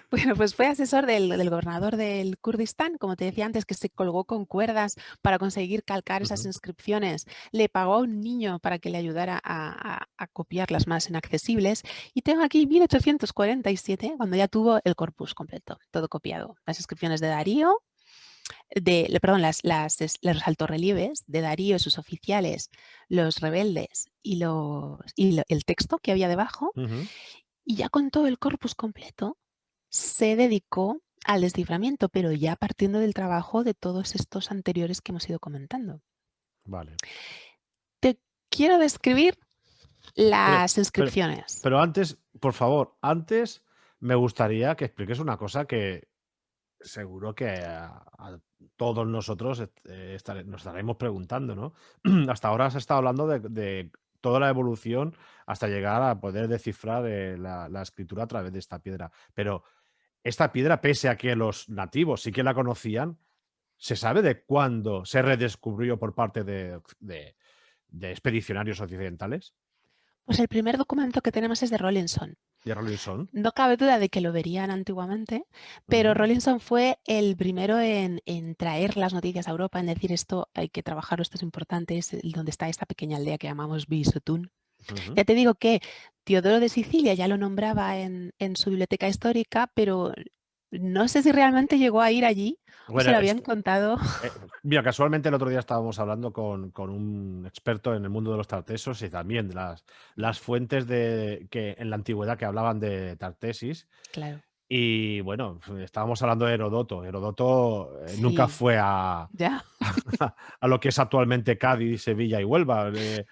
C: Bueno, pues fue asesor del gobernador del Kurdistán, como te decía antes, que se colgó con cuerdas para conseguir calcar esas
A: Ujú.
C: inscripciones. Le pagó a un niño para que le ayudara a copiar las más inaccesibles. Y tengo aquí 1847, cuando ya tuvo el corpus completo, todo copiado. Las inscripciones de Darío, perdón, los altorrelieves de Darío, sus oficiales, los rebeldes el texto que había debajo.
A: Ujú.
C: Y ya con todo el corpus completo, se dedicó al desciframiento, pero ya partiendo del trabajo de todos estos anteriores que hemos ido comentando.
A: Vale.
C: Te quiero describir
A: Oye,
C: las
A: pero,
C: inscripciones.
A: pero antes, por favor, antes me gustaría que expliques una cosa que seguro que a todos nosotros nos estaremos preguntando, ¿no? Hasta ahora has estado hablando de toda la evolución hasta llegar a poder descifrar la escritura a través de esta piedra. Pero esta piedra, pese a que los nativos sí que la conocían, ¿se sabe de cuándo se redescubrió por parte de expedicionarios occidentales?
C: Pues el primer documento que tenemos es de Rawlinson.
A: ¿De Rolling Stone?
C: No cabe duda de que lo verían antiguamente, pero
A: Ujú.
C: Rawlinson fue el primero en traer las noticias a Europa, en decir esto hay que trabajarlo, esto es importante, es donde está esta pequeña aldea que llamamos Bisotun.
A: Ujú.
C: Ya te digo que Teodoro de Sicilia ya lo nombraba en su biblioteca histórica, pero no sé si realmente llegó a ir allí o se
A: Bueno,
C: lo habían contado.
A: mira, casualmente el otro día estábamos hablando con un experto en el mundo de los tartesos y también de las fuentes que en la antigüedad que hablaban de Tartesis.
C: Claro,
A: Y bueno, estábamos hablando de Herodoto. Herodoto nunca
C: sí,
A: fue a,
C: ya,
A: a lo que es actualmente Cádiz, Sevilla y Huelva. Él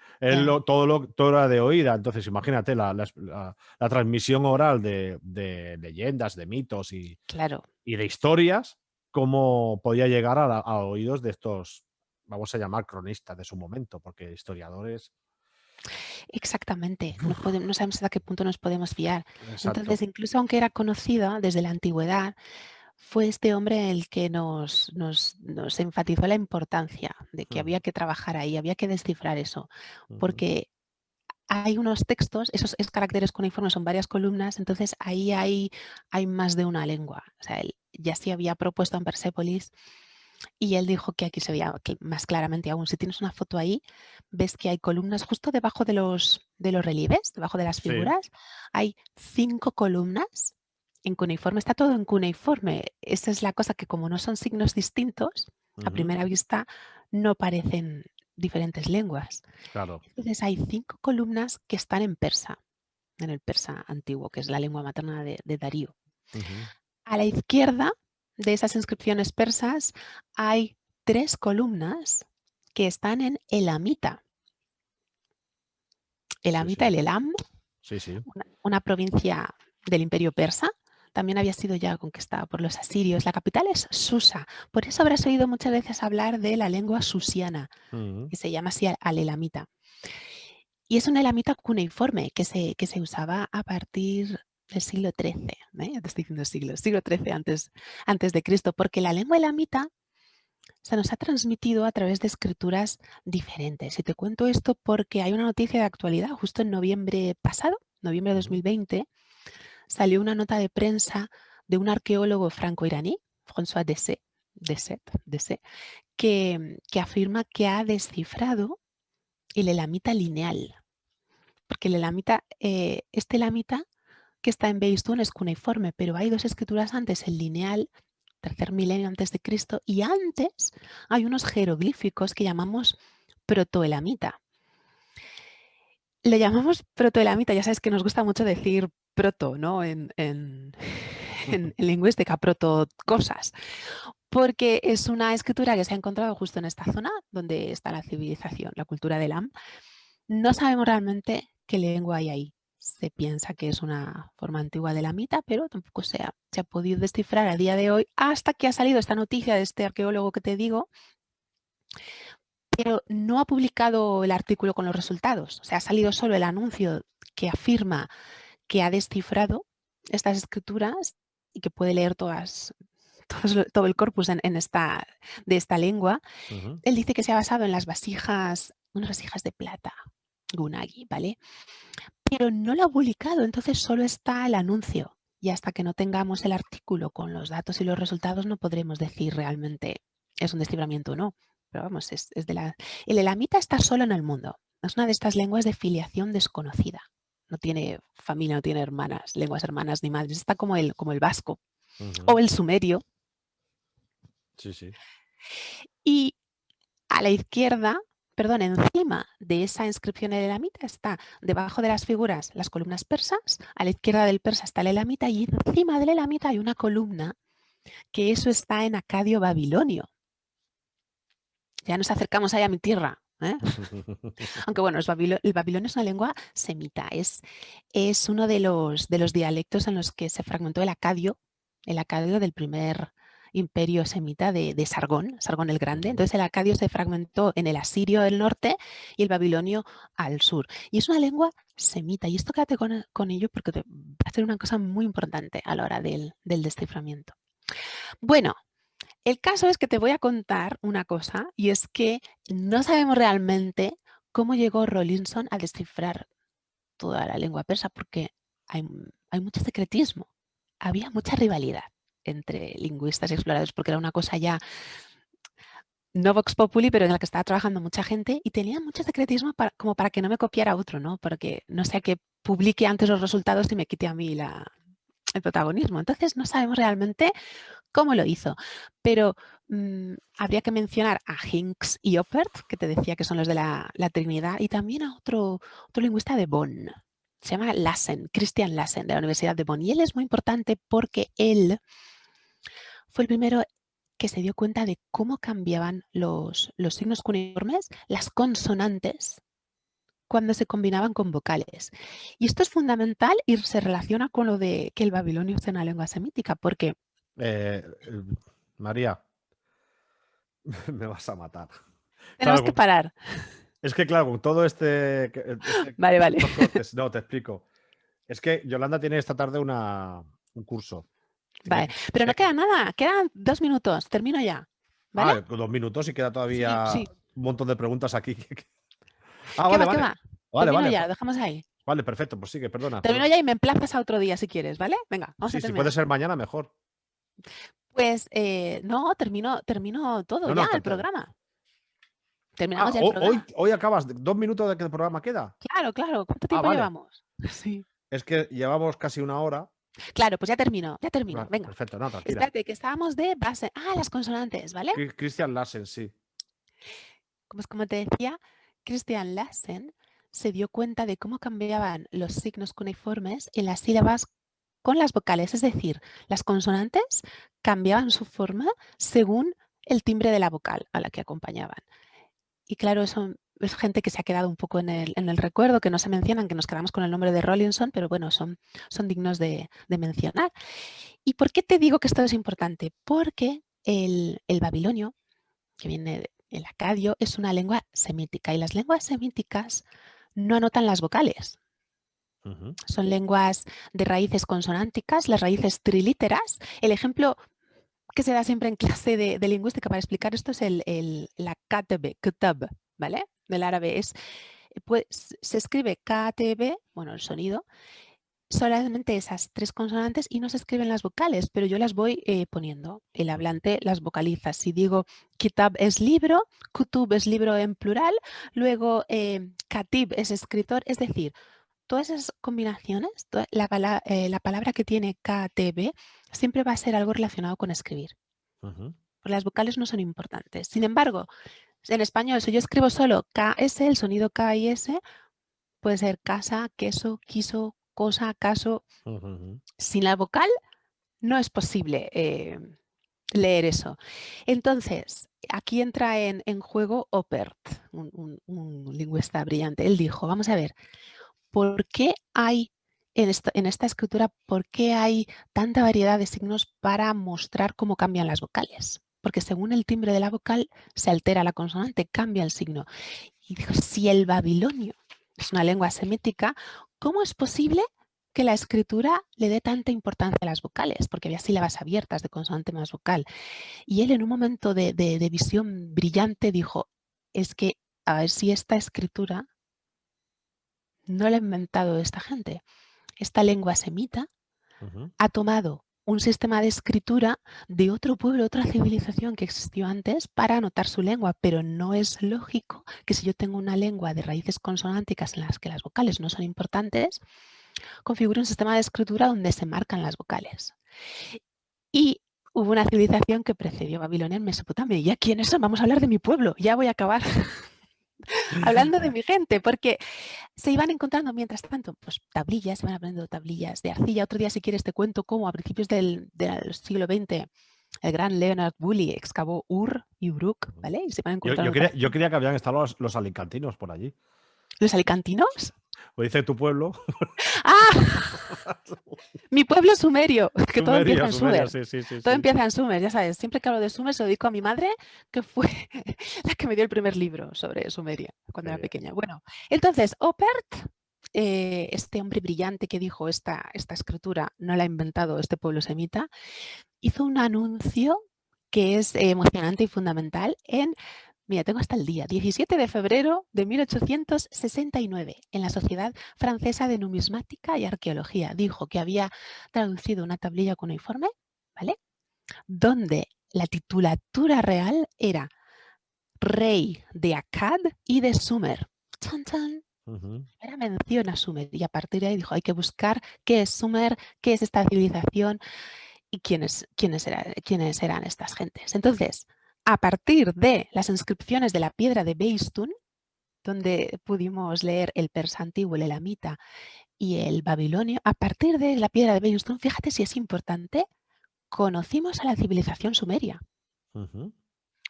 C: ya,
A: todo era de oída. Entonces, imagínate la transmisión oral de leyendas, de mitos
C: claro.
A: y de historias, cómo podía llegar a oídos de estos, vamos a llamar cronistas de su momento, porque historiadores.
C: Exactamente, no sabemos hasta qué punto nos podemos fiar. Entonces,
A: Exacto.
C: incluso aunque era conocida desde la antigüedad, fue este hombre el que nos enfatizó la importancia de que
A: Ujú.
C: había que trabajar ahí, había que descifrar eso,
A: Ujú.
C: porque hay unos textos, esos caracteres cuneiformes son varias columnas, entonces ahí hay más de una lengua. O sea, él ya se había propuesto en Persépolis y él dijo que aquí se veía más claramente aún. Si tienes una foto ahí, ves que hay columnas justo debajo de los relieves, debajo de las
A: Sí.
C: figuras. Hay 5 columnas en cuneiforme. Está todo en cuneiforme. Esa es la cosa que como no son signos distintos, a
A: Ujú.
C: primera vista no parecen diferentes lenguas.
A: Claro.
C: Entonces hay 5 columnas que están en persa, en el persa antiguo, que es la lengua materna de Darío.
A: Ujú.
C: A la izquierda de esas inscripciones persas hay 3 columnas que están en elamita.
A: Sí,
C: Elamita,
A: sí.
C: el Elam,
A: Sí, sí.
C: una provincia del Imperio Persa, también había sido ya conquistada por los asirios. La capital es Susa. Por eso habrás oído muchas veces hablar de la lengua susiana,
A: Ujú.
C: que se llama así al elamita. Y es una elamita cuneiforme que se usaba a partir del siglo XIII, ya te estoy diciendo siglo XIII antes de Cristo, porque la lengua elamita se nos ha transmitido a través de escrituras diferentes. Y te cuento esto porque hay una noticia de actualidad. Justo en noviembre pasado, noviembre de
A: Ujú.
C: 2020, salió una nota de prensa de un arqueólogo franco-iraní, François Dessay, que afirma que ha descifrado el elamita lineal. Porque el elamita, este elamita que está en Beistún es cuneiforme, pero hay dos escrituras antes, el lineal, tercer milenio antes de Cristo, y antes hay unos jeroglíficos que llamamos protoelamita. Lo llamamos protoelamita, ya sabes que nos gusta mucho decir proto, ¿no? En lingüística, proto cosas, porque es una escritura que se ha encontrado justo en esta zona donde está la civilización, la cultura del Am. No sabemos realmente qué lengua hay ahí. Se piensa que es una forma antigua de elamita, pero tampoco se ha podido descifrar a día de hoy hasta que ha salido esta noticia de este arqueólogo que te digo, pero no ha publicado el artículo con los resultados. O sea, ha salido solo el anuncio que afirma que ha descifrado estas escrituras y que puede leer todo el corpus de esta lengua.
A: Ujú.
C: Él dice que se ha basado en unas vasijas de plata, gunagi, ¿vale? Pero no lo ha publicado, entonces solo está el anuncio. Y hasta que no tengamos el artículo con los datos y los resultados no podremos decir realmente es un desciframiento o no. Pero vamos, el elamita está solo en el mundo. Es una de estas lenguas de filiación desconocida. No tiene familia, no tiene hermanas, lenguas hermanas ni madres. Está como el vasco
A: Ujú.
C: o el sumerio.
A: Sí, sí.
C: Y a la izquierda, perdón, encima de esa inscripción el elamita está debajo de las figuras las columnas persas, a la izquierda del persa está el elamita y encima del elamita hay una columna que eso está en acadio babilonio. Ya nos acercamos ahí a mi tierra. Aunque bueno, el babilonio es una lengua semita, es uno de los dialectos en los que se fragmentó el acadio del primer imperio semita de Sargón el Grande.
A: Ujú.
C: Entonces el acadio se fragmentó en el asirio del norte y el babilonio al sur. Y es una lengua semita. Y esto quédate con ello porque te va a hacer una cosa muy importante a la hora del desciframiento. Bueno, el caso es que te voy a contar una cosa y es que no sabemos realmente cómo llegó Rawlinson a descifrar toda la lengua persa porque hay mucho secretismo. Había mucha rivalidad entre lingüistas y exploradores porque era una cosa ya no vox populi, pero en la que estaba trabajando mucha gente y tenía mucho secretismo como para que no me copiara otro, ¿no? Porque no sea que publique antes los resultados y me quite a mí el protagonismo. Entonces no sabemos realmente cómo lo hizo, pero habría que mencionar a Hinks y Oppert, que te decía que son los de la Trinidad, y también a otro lingüista de Bonn. Se llama Lassen, Christian Lassen, de la Universidad de Bonn. Y él es muy importante porque él fue el primero que se dio cuenta de cómo cambiaban los signos cuneiformes, las consonantes, cuando se combinaban con vocales. Y esto es fundamental y se relaciona con lo de que el babilonio es una lengua semítica, porque...
A: Eh, eh, María, me vas a matar.
C: Tenemos
A: Claro,
C: que parar.
A: es que claro, con todo
C: Vale, vale.
A: estos cortes, no, te explico. Es que Yolanda tiene esta tarde un curso. Tiene
C: Vale, pero no queda nada, quedan 2 minutos, termino ya, ¿vale?
A: 2 minutos y queda
C: Sí,
A: todavía
C: sí.
A: un montón de preguntas aquí. Ah,
C: ¿Qué
A: vale,
C: va, qué
A: vale.
C: va?
A: Vale,
C: Termino
A: vale.
C: ya, lo dejamos ahí.
A: Vale, perfecto. Pues sigue, perdona,
C: Termino
A: perdona.
C: ya y me emplazas a otro día si quieres, ¿vale? Venga, vamos a
A: Sí, si puede
C: terminar.
A: ser mañana, mejor.
C: Pues no, termino todo
A: No,
C: ya,
A: no.
C: el programa. Terminamos ya el
A: Hoy,
C: programa.
A: hoy acabas. 2 minutos de que el programa queda.
C: Claro, claro. ¿Cuánto
A: Ah,
C: tiempo
A: vale.
C: llevamos? Sí.
A: Es que llevamos casi una hora.
C: Claro, pues ya termino.
A: Vale,
C: Venga.
A: perfecto, no, tranquila.
C: Espérate, que estábamos de base. Ah, las consonantes, ¿vale?
A: Christian Larsen, sí.
C: Pues como te decía, Christian Lassen se dio cuenta de cómo cambiaban los signos cuneiformes en las sílabas con las vocales, es decir, las consonantes cambiaban su forma según el timbre de la vocal a la que acompañaban. Y claro, eso es gente que se ha quedado un poco en el recuerdo, que no se mencionan, que nos quedamos con el nombre de Rawlinson, pero bueno, son dignos de mencionar. ¿Y por qué te digo que esto es importante? Porque el babilonio, que viene el acadio, es una lengua semítica y las lenguas semíticas no anotan las vocales.
A: Ujú.
C: Son lenguas de raíces consonánticas, las raíces trilíteras. El ejemplo que se da siempre en clase de lingüística para explicar esto es la KTB, ¿vale? Del árabe. Pues, se escribe KTB, bueno, el sonido, solamente esas 3 consonantes y no se escriben las vocales, pero yo las voy poniendo. El hablante las vocaliza. Si digo kitab es libro, kutub es libro en plural, luego katib es escritor, es decir, todas esas combinaciones, la palabra que tiene KTB siempre va a ser algo relacionado con escribir.
A: Ujú.
C: Porque las vocales no son importantes. Sin embargo, en español, si yo escribo solo KS, el sonido K y S, puede ser casa, queso, quiso, cosa, caso.
A: Ujú.
C: Sin la vocal no es posible leer eso. Entonces, aquí entra en juego Oppert, un lingüista brillante. Él dijo, vamos a ver, ¿por qué hay en esta escritura, por qué hay tanta variedad de signos para mostrar cómo cambian las vocales? Porque según el timbre de la vocal se altera la consonante, cambia el signo. Y dijo, si el babilonio es una lengua semítica, ¿cómo es posible que la escritura le dé tanta importancia a las vocales? Porque había sílabas abiertas de consonante más vocal. Y él en un momento de visión brillante dijo, es que a ver si esta escritura no la ha inventado esta gente. Esta lengua semita
A: Ujú.
C: ha tomado un sistema de escritura de otro pueblo, otra civilización que existió antes para anotar su lengua, pero no es lógico que si yo tengo una lengua de raíces consonánticas en las que las vocales no son importantes, configure un sistema de escritura donde se marcan las vocales. Y hubo una civilización que precedió a Babilonia en Mesopotamia. ¿Y aquí en eso vamos a hablar de mi pueblo? Ya voy a acabar hablando de mi gente, porque se iban encontrando mientras tanto pues, tablillas, se van aprendiendo tablillas de arcilla. Otro día, si quieres, te cuento cómo a principios del siglo XX el gran Leonard Woolley excavó Ur y Uruk, ¿vale? Y se van encontrando
A: Yo creía que habían estado los alicantinos por allí.
C: los alicantinos.
A: O dice tu pueblo.
C: ¡Ah! Mi pueblo sumerio, que todo empieza en
A: Sumerio,
C: Sumer.
A: sí.
C: Todo empieza en Sumer, ya sabes. Siempre que hablo de Sumer se lo dedico a mi madre, que fue la que me dio el primer libro sobre Sumeria cuando
A: Qué
C: era
A: bien.
C: pequeña. Bueno, entonces, Oppert, este hombre brillante que dijo esta escritura no la ha inventado este pueblo semita, hizo un anuncio que es emocionante y fundamental mira, tengo hasta el día, 17 de febrero de 1869, en la Sociedad Francesa de Numismática y Arqueología. Dijo que había traducido una tablilla cuneiforme, ¿vale? Donde la titulatura real era rey de Akkad y de Sumer. ¡Chan, chan!
A: Ujú.
C: Era mención a Sumer y a partir de ahí dijo, hay que buscar qué es Sumer, qué es esta civilización y quiénes eran estas gentes. Entonces, a partir de las inscripciones de la piedra de Beistún, donde pudimos leer el persa antiguo, el elamita y el babilonio, a partir de la piedra de Beistún, fíjate si es importante, conocimos a la civilización sumeria.
A: Ujú.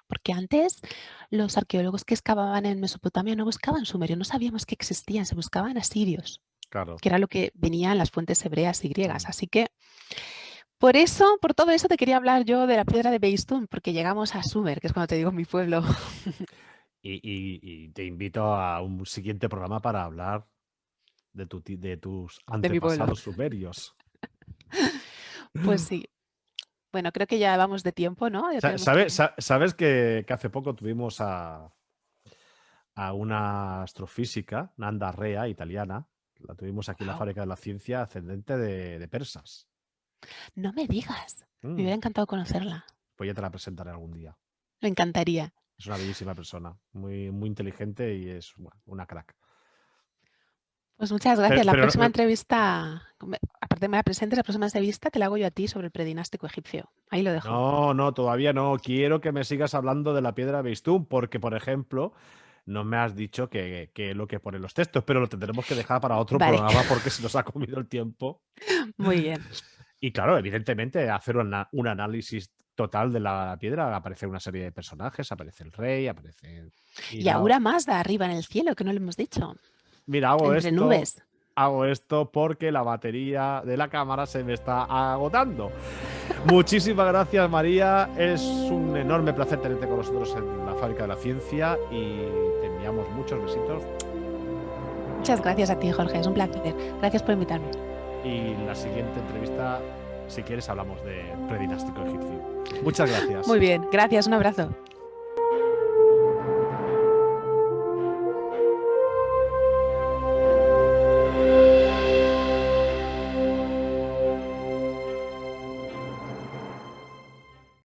C: Porque antes los arqueólogos que excavaban en Mesopotamia no buscaban sumerios, no sabíamos que existían, se buscaban asirios,
A: Claro.
C: que era lo que venía en las fuentes hebreas y griegas. Así que por todo eso te quería hablar yo de la piedra de Beistún, porque llegamos a Sumer, que es cuando te digo mi pueblo.
A: Y te invito a un siguiente programa para hablar de tus
C: De mi pueblo.
A: antepasados sumerios.
C: Pues sí. Bueno, creo que ya vamos de tiempo, ¿no? Ya tenemos
A: ¿Sabes que hace poco tuvimos a una astrofísica, Nanda Rea, italiana? La tuvimos aquí en la
C: Guau,
A: Fábrica de la Ciencia, ascendente de persas.
C: no me digas. Me
A: Mm,
C: hubiera encantado conocerla.
A: Pues ya te la presentaré algún día.
C: Me encantaría.
A: Es una bellísima persona, muy, muy inteligente y es bueno, una crack.
C: Pues muchas gracias. La
A: Pero
C: próxima entrevista, aparte de me la presentes, la próxima entrevista te la hago yo a ti sobre el predinástico egipcio. Ahí lo dejo.
A: no, todavía no. Quiero que me sigas hablando de la piedra Beistún, porque, por ejemplo, no me has dicho que lo que pone los textos, pero lo tendremos que dejar para otro
C: Vale,
A: programa porque se nos ha comido el tiempo.
C: muy bien.
A: Y claro, evidentemente, hacer un análisis total de la piedra, aparece una serie de personajes, aparece el rey, aparece...
C: Y Ahura Mazda arriba en el cielo, que no lo hemos dicho.
A: Mira,
C: Entre nubes.
A: hago esto porque la batería de la cámara se me está agotando. Muchísimas gracias, María. Es un enorme placer tenerte con nosotros en la Fábrica de la Ciencia y te enviamos muchos besitos.
C: Muchas gracias a ti, Jorge, es un placer. Gracias por invitarme.
A: Y la siguiente entrevista, si quieres, hablamos de predinástico egipcio. Muchas gracias.
C: Muy bien, gracias, un abrazo.